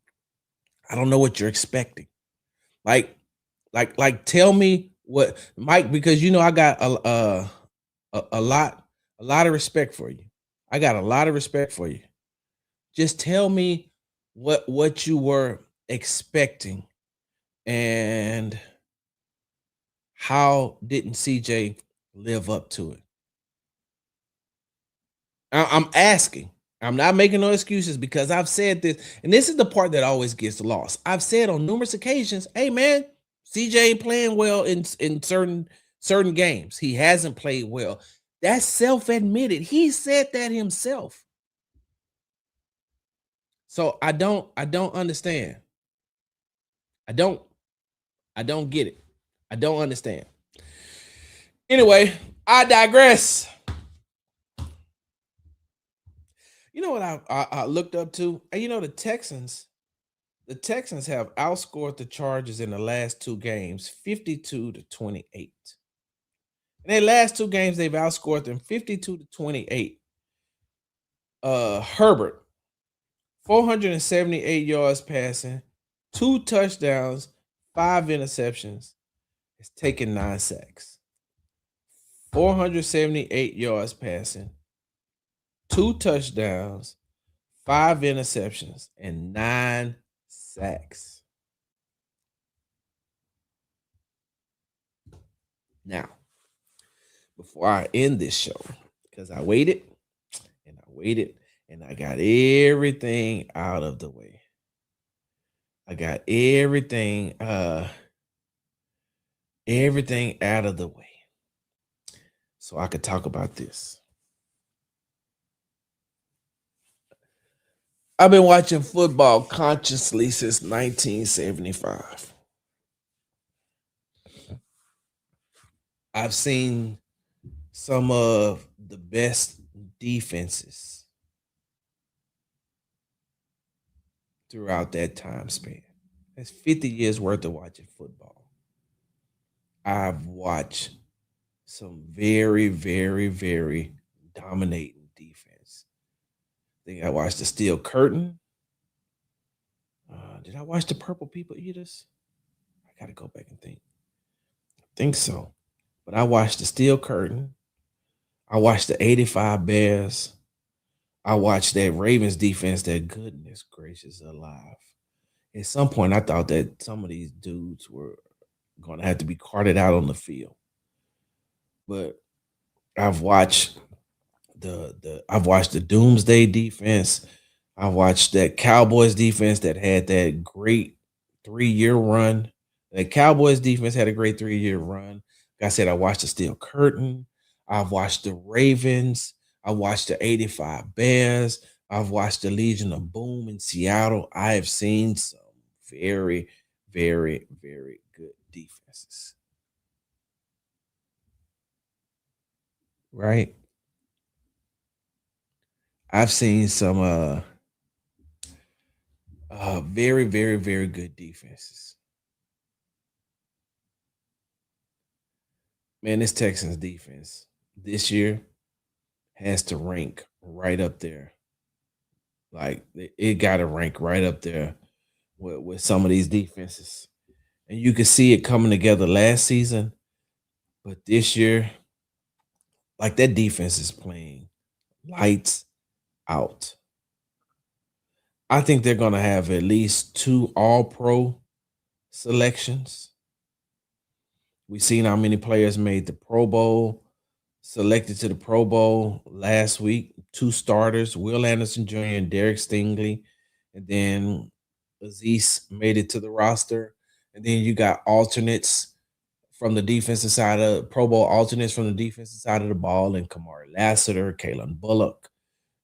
I don't know what you're expecting. Like, tell me what, Mike, because I got a lot of respect for you. I got a lot of respect for you. Just tell me what you were expecting, and how didn't CJ live up to it? I'm asking. I'm not making no excuses, because I've said this, and this is the part that always gets lost. I've said on numerous occasions, "Hey man, CJ ain't playing well in certain games. He hasn't played well." That's self-admitted. He said that himself. So I don't understand. I don't I don't get it. I don't understand. Anyway, I digress. You know what I looked up to? And the Texans have outscored the Chargers in the last two games 52-28. In their last two games, they've outscored them 52-28. Herbert, 478 yards passing, 2 touchdowns, 5 interceptions. It's taken 9 sacks. 478 yards passing, 2 touchdowns, 5 interceptions, and 9 sacks. Now, before I end this show, because I waited and I waited and I got everything out of the way. I got everything out of the way, so I could talk about this. I've been watching football consciously since 1975. I've seen some of the best defenses throughout that time span. That's 50 years worth of watching football. I've watched some very, very, very dominating defense. I think I watched the Steel Curtain. Did I watch the Purple People Eaters? I gotta go back and think. I think so. But I watched the Steel Curtain. I watched the 85 Bears. I watched that Ravens defense, that goodness gracious alive. At some point, I thought that some of these dudes were going to have to be carted out on the field. But I've watched the Doomsday defense. I watched that Cowboys defense that had that great 3-year run. The Cowboys defense had a great 3-year run. Like I said, I watched the Steel Curtain. I've watched the Ravens. I watched the 85 Bears. I've watched the Legion of Boom in Seattle. I have seen some very, very, very good defenses. Right? I've seen some very, very, very good defenses. Man, this Texans defense this year has to rank right up there. Like it got to rank right up there with some of these defenses. And you could see it coming together last season, but this year, like that defense is playing lights out. I think they're going to have at least two all pro selections. We've seen how many players made the Pro Bowl, selected to the Pro Bowl last week. Two starters, Will Anderson Jr. and Derek Stingley. And then Aziz made it to the roster. And then you got alternates from the defensive side of Pro Bowl alternates from the defensive side of the ball, and Kamari Lassiter, Kalen Bullock,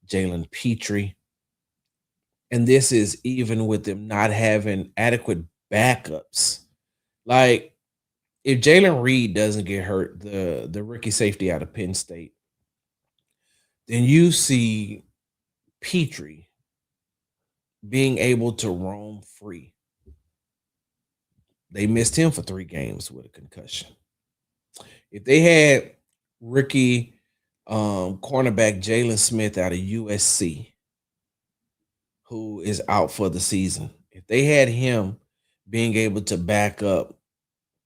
Jalen Petrie. And this is even with them not having adequate backups. Like, if Jalen Reed doesn't get hurt, the rookie safety out of Penn State, then you see Petrie being able to roam free. They missed him for 3 games with a concussion. If they had rookie cornerback Jalen Smith out of USC, who is out for the season. If they had him being able to back up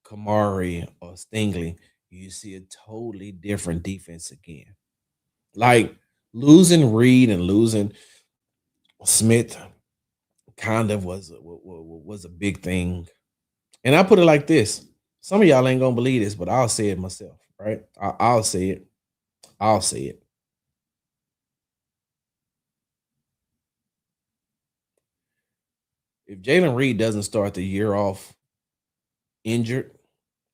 Kamari or Stingley, you see a totally different defense again. Like losing Reed and losing Smith kind of was a big thing. And I put it like this: some of y'all ain't gonna believe this, but I'll say it myself. Right? I'll say it. I'll say it. If Jalen Reed doesn't start the year off injured,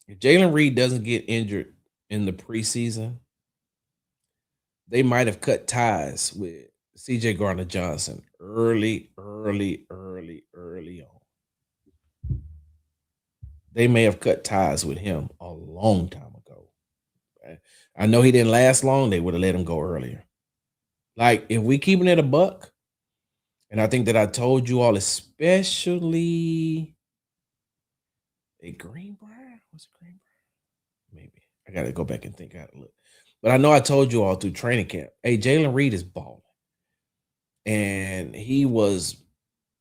if Jalen Reed doesn't get injured in the preseason, they might have cut ties with CJ Gardner Johnson early on. They may have cut ties with him a long time ago. Right? I know he didn't last long. They would have let him go earlier. Like if we keeping it a buck, and I think that I told you all, especially a Greenbrier. Was it Greenbrier? Maybe I gotta go back and think how to look. But I know I told you all through training camp. Hey, Jalen Reed is balling, and he was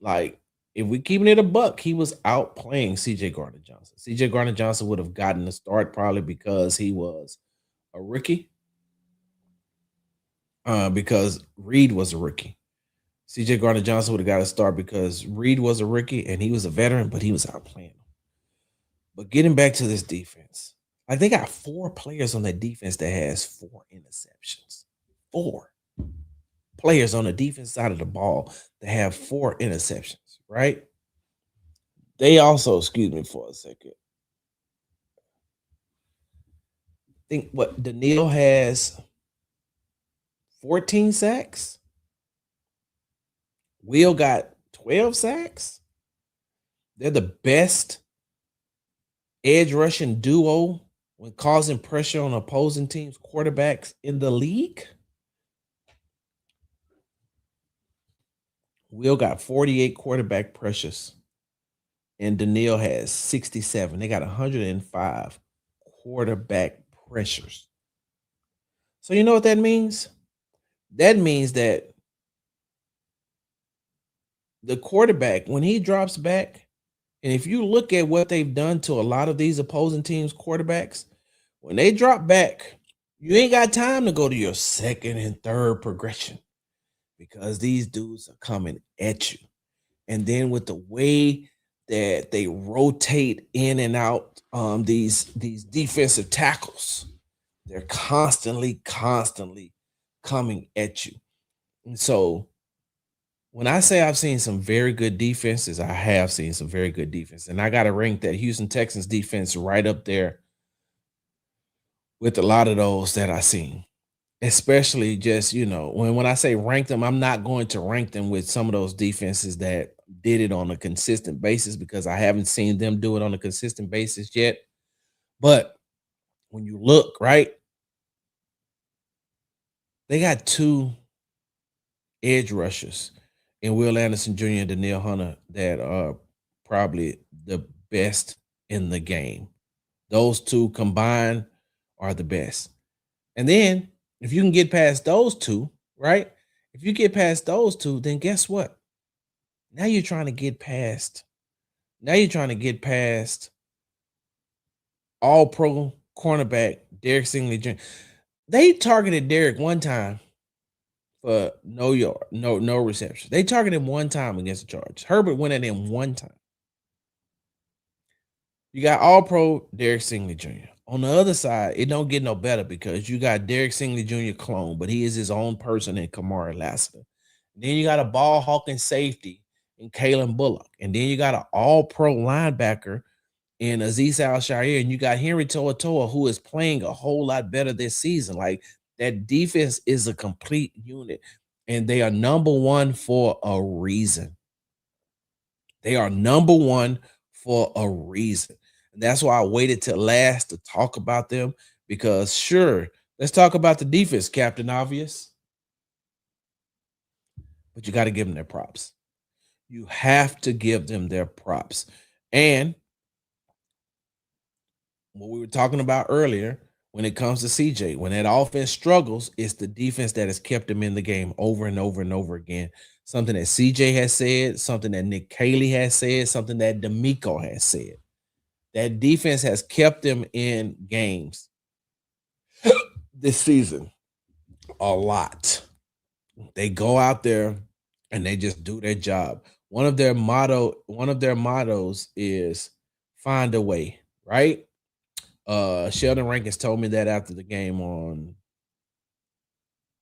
like, if we keeping it a buck, he was out playing CJ Gardner Johnson. CJ Gardner Johnson would have gotten the start probably because he was a rookie, because Reed was a rookie. CJ Gardner Johnson would have got a start because Reed was a rookie and he was a veteran, but he was out playing. But getting back to this defense, like they got 4 players on that defense that has 4 interceptions. 4 players on the defense side of the ball that have 4 interceptions, right? They also, excuse me for a second. Think what Daniil has 14 sacks. Will got 12 sacks. They're the best edge rushing duo when causing pressure on opposing teams' quarterbacks in the league. Will got 48 quarterback pressures, and Daniil has 67. They got 105 quarterback pressures. So you know what that means? That means that the quarterback, when he drops back, and if you look at what they've done to a lot of these opposing teams' quarterbacks, when they drop back, you ain't got time to go to your second and third progression because these dudes are coming at you. And then with the way that they rotate in and out these defensive tackles, they're constantly coming at you. And so when I say I've seen some very good defenses, I have seen some very good defense. And I got to rank that Houston Texans defense right up there with a lot of those that I seen. Especially just, when I say rank them, I'm not going to rank them with some of those defenses that did it on a consistent basis because I haven't seen them do it on a consistent basis yet. But when you look, right, they got 2 edge rushers in Will Anderson Jr. and Daniil Hunter that are probably the best in the game. Those 2 combined are the best. And then if you can get past those 2, right? If you get past those 2, then guess what? Now you're trying to get past. Now you're trying to get past all pro cornerback Derek Stingley Jr. They targeted Derek one time for no yard, no reception. They targeted him one time against the Chargers. Herbert went at him one time. You got all pro Derek Stingley Jr. On the other side, it don't get no better because you got Derek Stingley Jr. clone, but he is his own person in Kamari Lassiter. Then you got a ball hawking safety in Kalen Bullock. And then you got an all-pro linebacker in Azeez Al-Shaair. And you got Henry To'oTo'o, who is playing a whole lot better this season. Like, that defense is a complete unit. And they are number one for a reason. They are number one for a reason. And that's why I waited till last to talk about them because, sure, let's talk about the defense, Captain Obvious. But you got to give them their props. You have to give them their props. And what we were talking about earlier, when it comes to CJ. When that offense struggles, it's the defense that has kept him in the game over and over and over again. Something that CJ has said, something that Nick Caley has said, something that D'Amico has said. That defense has kept them in games this season a lot. They go out there and they just do their job. One of their mottos is find a way, right? Sheldon Rankins told me that after the game on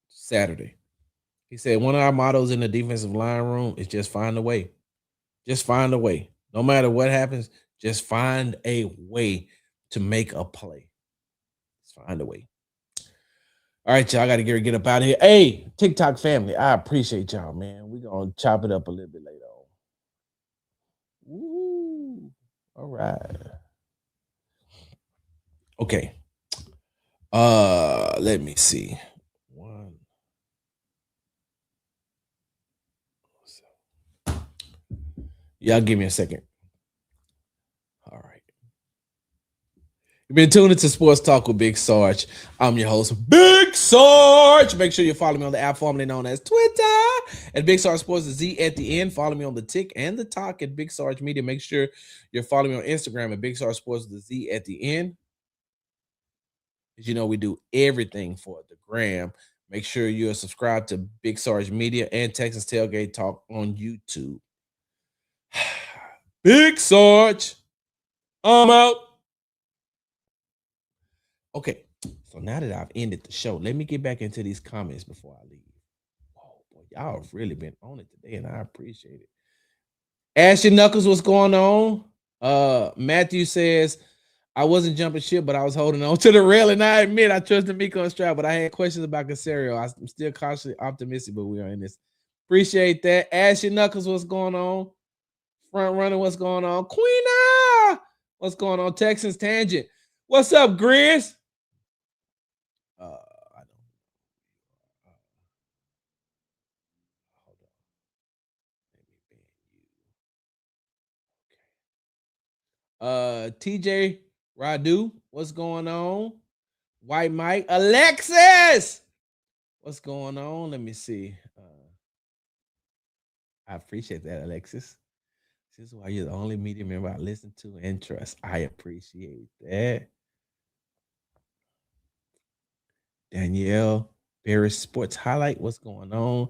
Saturday. He said one of our mottos in the defensive line room is just find a way. Just find a way. No matter what happens, just find a way to make a play. Just find a way. All right, y'all. I got to get up out of here. Hey, TikTok family, I appreciate y'all, man. We're going to chop it up a little bit later on. Woo. All right. Okay. Let me see. Y'all give me a second. All right. You've been tuning into Sports Talk with Big Sarge. I'm your host, Big Sarge. Make sure you follow me on the app formerly known as Twitter at Big Sarge Sports, the Z at the end. Follow me on the Tick and the Talk at Big Sarge Media. Make sure you're following me on Instagram at Big Sarge Sports, the Z at the end. As you know, we do everything for the gram. Make sure you're subscribed to Big Sarge Media and Texas Tailgate Talk on YouTube. Big Sarge, I'm out. Okay, so now that I've ended the show, let me get back into these comments before I leave. Oh boy, y'all have really been on it today, and I appreciate it. Ashley Knuckles, what's going on? Matthew says, I wasn't jumping ship, but I was holding on to the rail, and I admit I trusted Miko and Stroud, but I had questions about Casario. I'm still cautiously optimistic, but we are in this. Appreciate that. Ashley Knuckles, what's going on? Front runner, what's going on? Queena, what's going on? Texans Tangent, what's up, Grizz? I don't. Hold on. Let me ban you. TJ Radu, what's going on? White Mike, Alexis, what's going on? Let me see. I appreciate that, Alexis. This is why you're the only media member I listen to and trust. I appreciate that. Danielle Barris Sports Highlight. What's going on?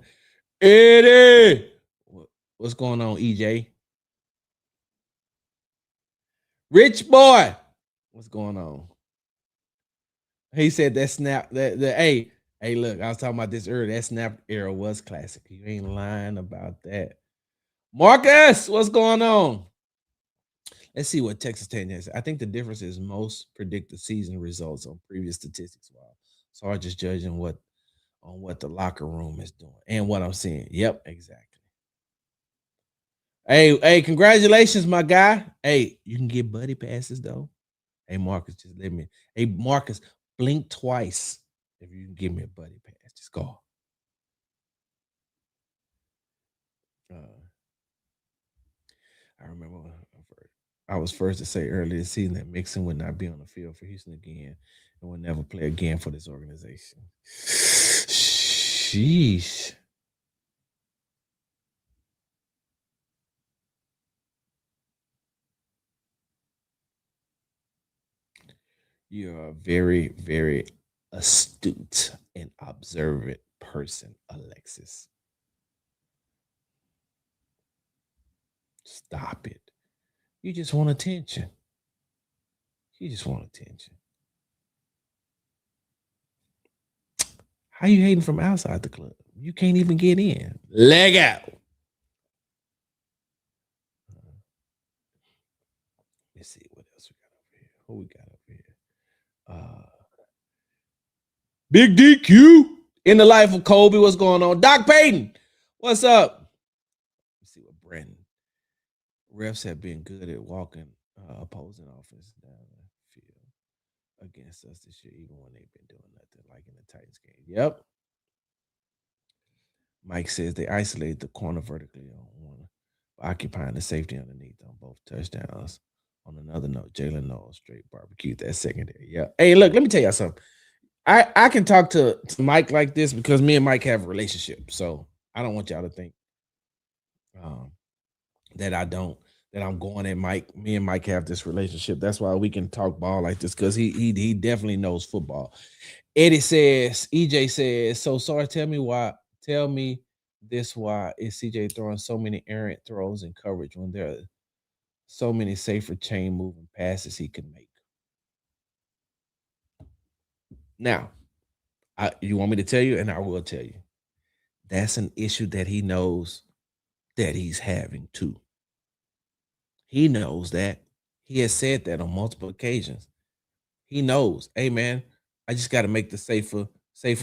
Eddie. What's going on, EJ? Rich boy. What's going on? He said that snap. Hey, look, I was talking about this earlier. That snap era was classic. You ain't lying about that. Marcus, what's going on? Let's see what Texas Tech has. I think the difference is most predict the season results on previous statistics. Wow. So I'm just judging what the locker room is doing and what I'm seeing. Yep, exactly. Hey, congratulations, my guy. Hey, you can get buddy passes though. Hey, Marcus, just let me. Hey, Marcus, blink twice if you can give me a buddy pass. Just go. I remember I was first to say earlier this season that Mixon would not be on the field for Houston again and would never play again for this organization. Sheesh. You're a very, very astute and observant person, Alexis. Stop it. You just want attention. You just want attention. How you hating from outside the club? You can't even get in. Leg out. Let's see what else we got over here. Who we got over here? Big DQ in the life of Kobe. What's going on? Doc Payton, what's up? Let's see what Brandon. Refs have been good at walking opposing offense down the field against us this year, even when they've been doing nothing, like in the Titans game. Yep. Mike says they isolated the corner vertically on one, occupying the safety underneath on both touchdowns. On another note, Jalen Knowles straight barbecue that secondary. Yeah. Hey, look, let me tell y'all something. I can talk to Mike like this because me and Mike have a relationship. So I don't want y'all to think um, that I don't, that I'm going at Mike. Me and Mike have this relationship. That's why we can talk ball like this because he definitely knows football. Eddie says, EJ says, so sorry, tell me this why is CJ throwing so many errant throws in coverage when there are so many safer chain moving passes he can make. Now, you want me to tell you, and I will tell you. That's an issue that he knows that he's having too. He knows that. He has said that on multiple occasions. He knows, hey man, I just got to make the safer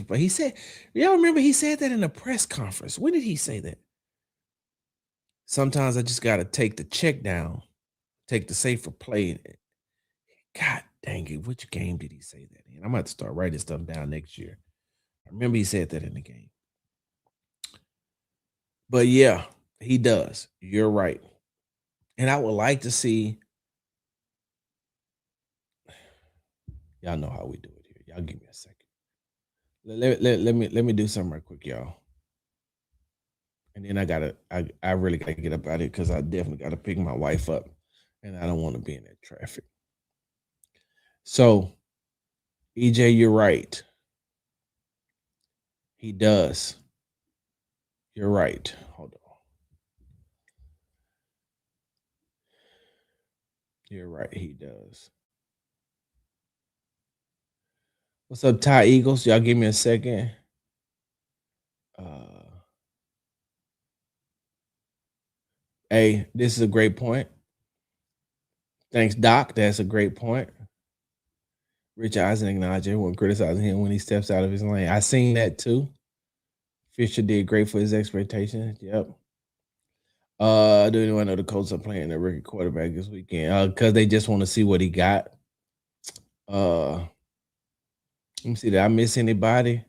play. He said, y'all remember he said that in a press conference. When did he say that? Sometimes I just got to take the check down, take the safer play. God dang it, which game did he say that in? I'm going to have to start writing stuff down next year. I remember he said that in the game. But yeah, he does. You're right. And I would like to see. Y'all know how we do it here. Y'all give me a second. Let me do something right quick, y'all. And then I really gotta get up out of here because I definitely gotta pick my wife up. And I don't want to be in that traffic. So, EJ, you're right. He does. You're right. Hold on. You're right. He does. What's up, Ty Eagles? Y'all give me a second. Hey, this is a great point. Thanks, Doc. That's a great point. Rich Eisen acknowledged everyone criticizing him when he steps out of his lane. I seen that too. Fisher did great for his expectations. Yep. Do anyone know the Colts are playing their rookie quarterback this weekend? Because they just want to see what he got. Let me see. Did I miss anybody?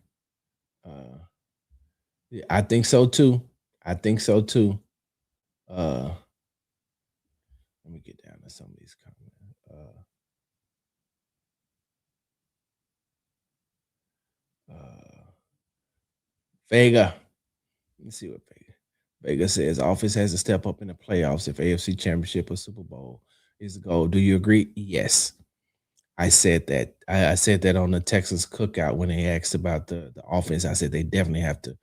Yeah, I think so too. I think so too. Let me get down to some of these comments. Vega. Let me see what Vega says. Office has to step up in the playoffs if AFC Championship or Super Bowl is the goal. Do you agree? Yes. I said that. I said that on the Texas cookout when they asked about the offense. I said they definitely have to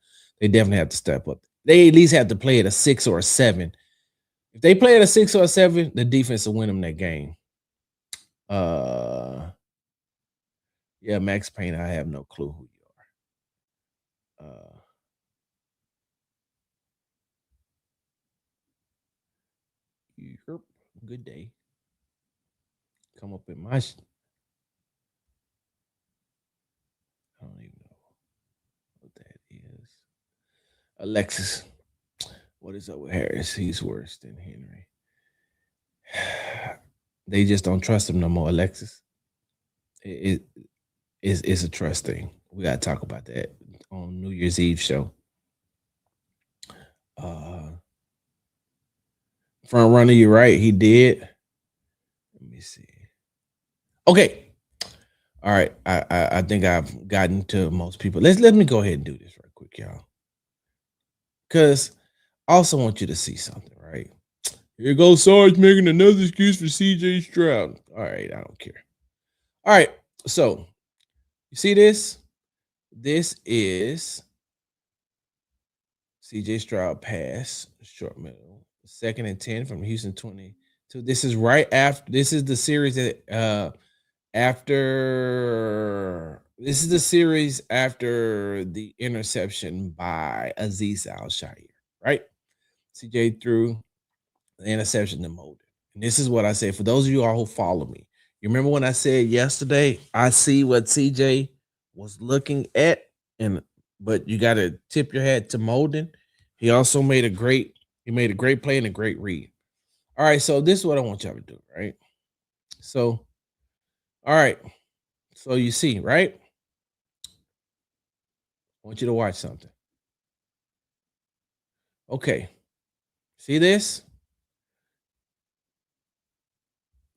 step up. They at least have to play at a 6 or a 7. If they play at a 6 or a 7, the defense will win them that game. Yeah, Max Payne, I have no clue who you are. Good day. Come up in my I don't even know what that is. Alexis. What is up with Harris? He's worse than Henry. They just don't trust him no more, Alexis. It's a trust thing. We gotta talk about that on New Year's Eve show. Front runner, you're right. He did. Let me see. Okay. All right. I think I've gotten to most people. Let me go ahead and do this right quick, y'all. Because I also want you to see something, right? Here goes Sarge making another excuse for CJ Stroud. All right, I don't care. All right, so you see this? This is CJ Stroud pass, short middle, 2nd and 10 from Houston 22. This is right after. This is the series that after the interception by Aziz Al-Shaair, right? CJ threw the interception to Molden. And this is what I say for those of you all who follow me. You remember when I said yesterday, I see what CJ was looking at, but you got to tip your hat to Molden. He also made a great play and a great read. All right, so this is what I want y'all to do, right? So, all right. So you see, right? I want you to watch something. Okay. See this?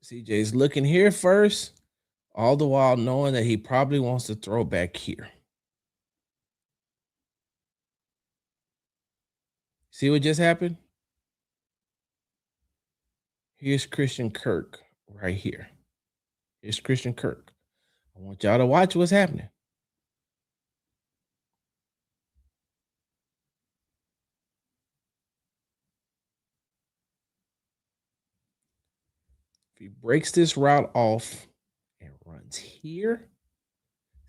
CJ's looking here first, all the while knowing that he probably wants to throw back here. See what just happened? Here's Christian Kirk right here. Here's Christian Kirk. I want y'all to watch what's happening. If he breaks this route off and runs here,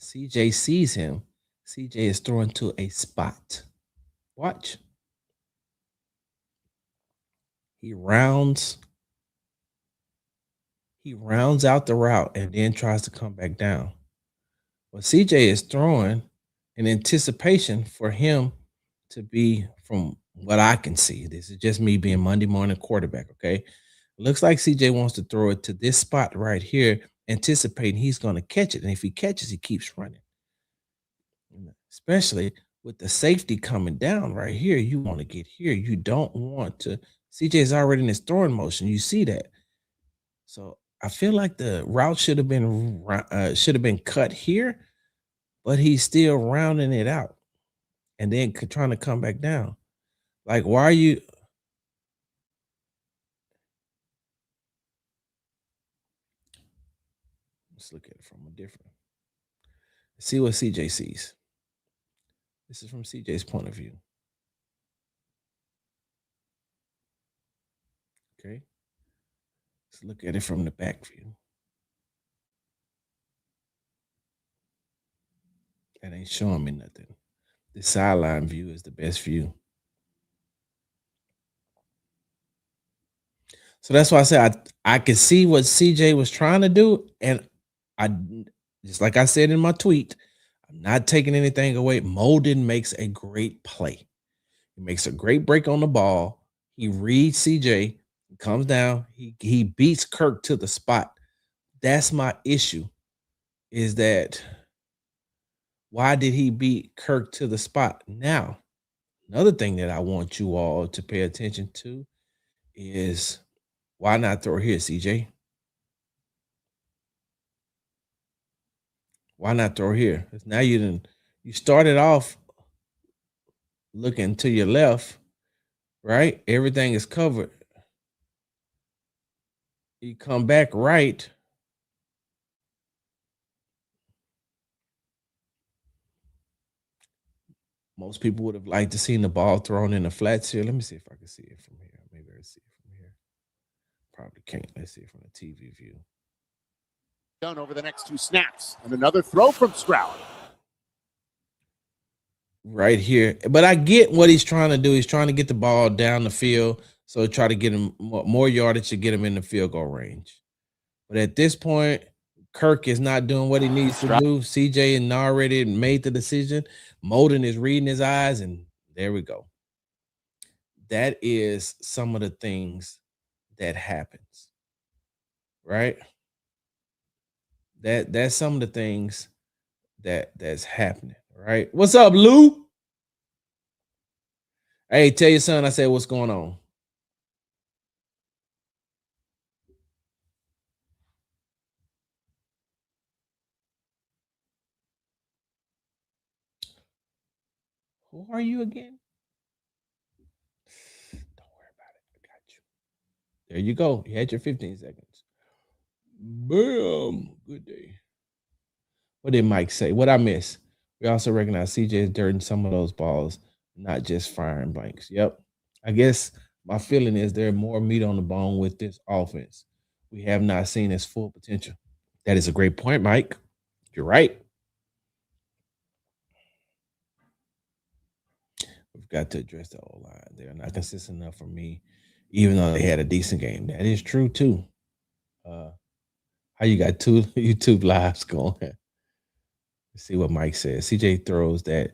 CJ sees him. CJ is throwing to a spot. Watch. He rounds out the route and then tries to come back down. Well, CJ is throwing in anticipation for him to be, from what I can see, this is just me being Monday morning quarterback, okay? Looks like CJ wants to throw it to this spot right here, anticipating he's going to catch it. And if he catches, he keeps running. Especially with the safety coming down right here, you want to get here. You don't want to. CJ is already in his throwing motion. You see that. So I feel like the route should have been cut here, but he's still rounding it out and then trying to come back down. Like, why are you? Let's look at it from a different. See what CJ sees. This is from CJ's point of view. Okay. Let's look at it from the back view. That ain't showing me nothing. The sideline view is the best view. So that's why I said I could see what CJ was trying to do. And I, just like I said in my tweet, I'm not taking anything away. Molden makes a great play. He makes a great break on the ball. He reads CJ, comes down, he beats Kirk to the spot. That's my issue. Is that why did he beat Kirk to the spot? Now, another thing that I want you all to pay attention to is why not throw here, CJ? Why not throw here? Because now you started off looking to your left, right? Everything is covered. You come back right. Most people would have liked to seen the ball thrown in the flats here. Let me see if I can see it from here. Maybe I can see it from here. Probably can't. Let's see it from the TV view. Done over the next two snaps. And another throw from Stroud. Right here. But I get what he's trying to do. He's trying to get the ball down the field. So try to get him more yardage to get him in the field goal range. But at this point, Kirk is not doing what he needs to do. CJ and already made the decision. Molden is reading his eyes, and there we go. That is some of the things that happens, right? That's some of the things that's happening, right? What's up, Lou? Hey, tell your son I said what's going on. Who are you again? Don't worry about it. I got you. There you go. You had your 15 seconds. Bam. Good day. What did Mike say? What I miss? We also recognize CJ is dirting some of those balls, not just firing blanks. Yep. I guess my feeling is there's more meat on the bone with this offense. We have not seen its full potential. That is a great point, Mike. You're right. We've got to address the O line. They're not consistent enough for me, even though they had a decent game. That is true too. How you got two YouTube lives going? Let's see what Mike says. CJ throws that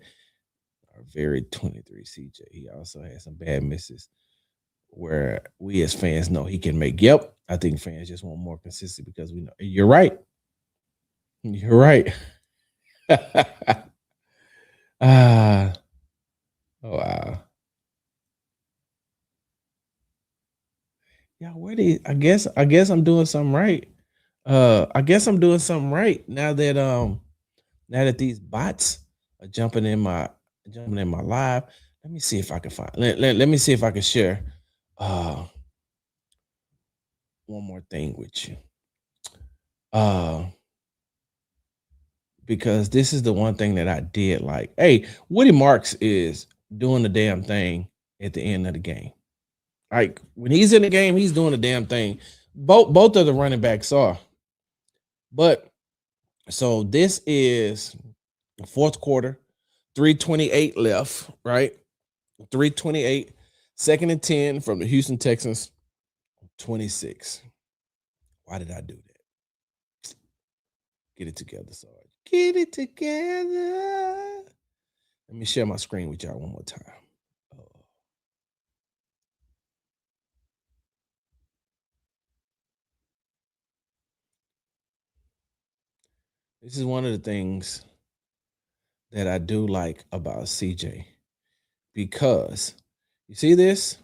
are very 23 CJ. He also has some bad misses where we as fans know he can make. Yep. I think fans just want more consistency because we know you're right. You're right. Ah, oh wow. Yeah, where did I guess I'm doing something right. I guess I'm doing something right now that these bots are jumping in my live. Let me see if I can find let me see if I can share uh one more thing with you. Uh because this is the one thing that I did like. Hey, Woody Marks is doing the damn thing at the end of the game. Like when he's in the game, he's doing the damn thing. Both of the running backs are. But so this is the fourth quarter, 3:28 left, right? 3:28, second and 10 from the Houston Texans, 26. Why did I do that? Get it together, Sarge. Get it together. Let me share my screen with y'all one more time. Oh, this is one of the things that I do like about CJ because you see this?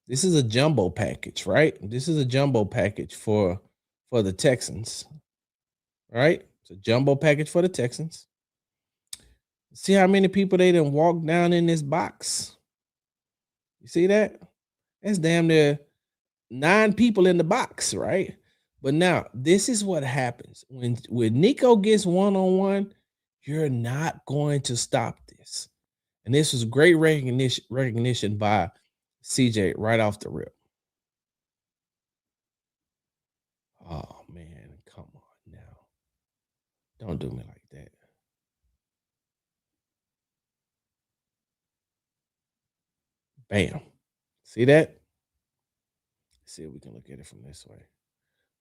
This is a jumbo package, right? This is a jumbo package for the Texans, right? It's a jumbo package for the Texans. See how many people they didn't walk down in this box? You see that? That's damn near 9 people in the box, right? But now this is what happens when Nico gets one-on-one, you're not going to stop this. And this was great recognition by CJ right off the rip. Oh man, come on now. Don't do me like that. Bam. See that? See if we can look at it from this way.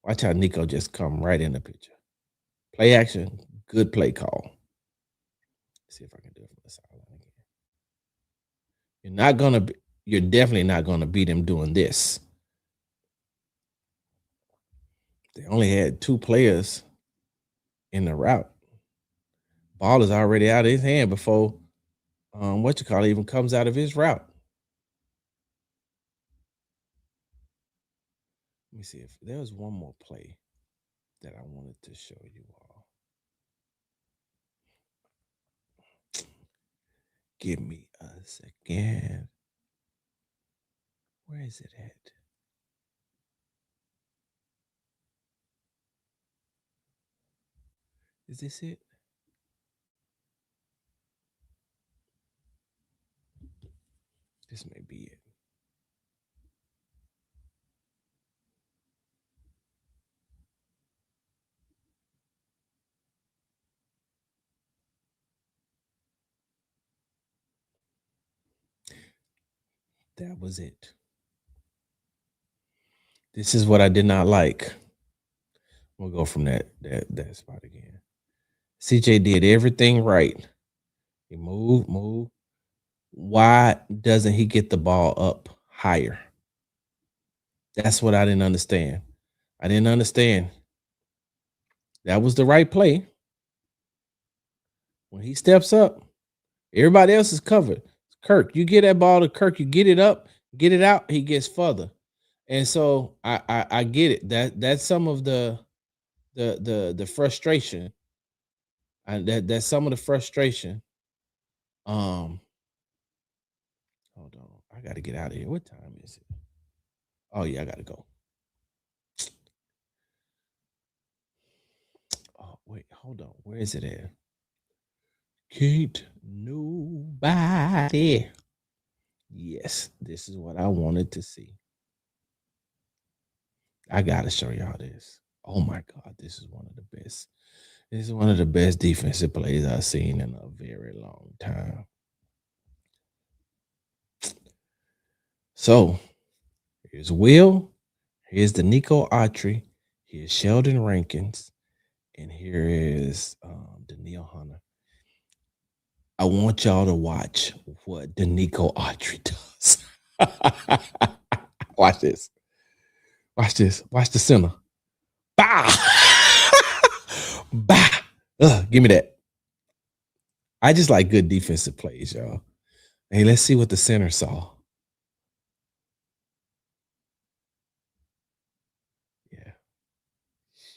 Watch how Nico just come right in the picture. Play action, good play call. See if I can do it from the sideline again. You're definitely not gonna beat him doing this. They only had 2 players in the route. Ball is already out of his hand before even comes out of his route. Let me see if there was one more play that I wanted to show you all. Give me a second. Where is it at? Is this it? This may be it. That was it. This is what I did not like. We'll go from that spot again. CJ did everything right. He moved. Why doesn't he get the ball up higher? That's what I didn't understand. I didn't understand. That was the right play. When he steps up, everybody else is covered. Kirk, you get that ball to Kirk, you get it up, get it out, he gets further. And so I get it. That's some of the frustration. That's some of the frustration. Hold on. I gotta get out of here. What time is it? Oh yeah, I gotta go. Oh, wait, hold on. Where is it at? Can't nobody. Yes, this is what I wanted to see. I gotta show y'all this. Oh my god, this is one of the best. This is one of the best defensive plays I've seen in a very long time. So here's Will, here's the Nico Autry, here's Sheldon Rankins, and here is Danielle Hunter. I want y'all to watch what Danico Autry does. Watch this. Watch this. Watch the center. Bah! Bah! Give me that. I just like good defensive plays, y'all. Hey, let's see what the center saw.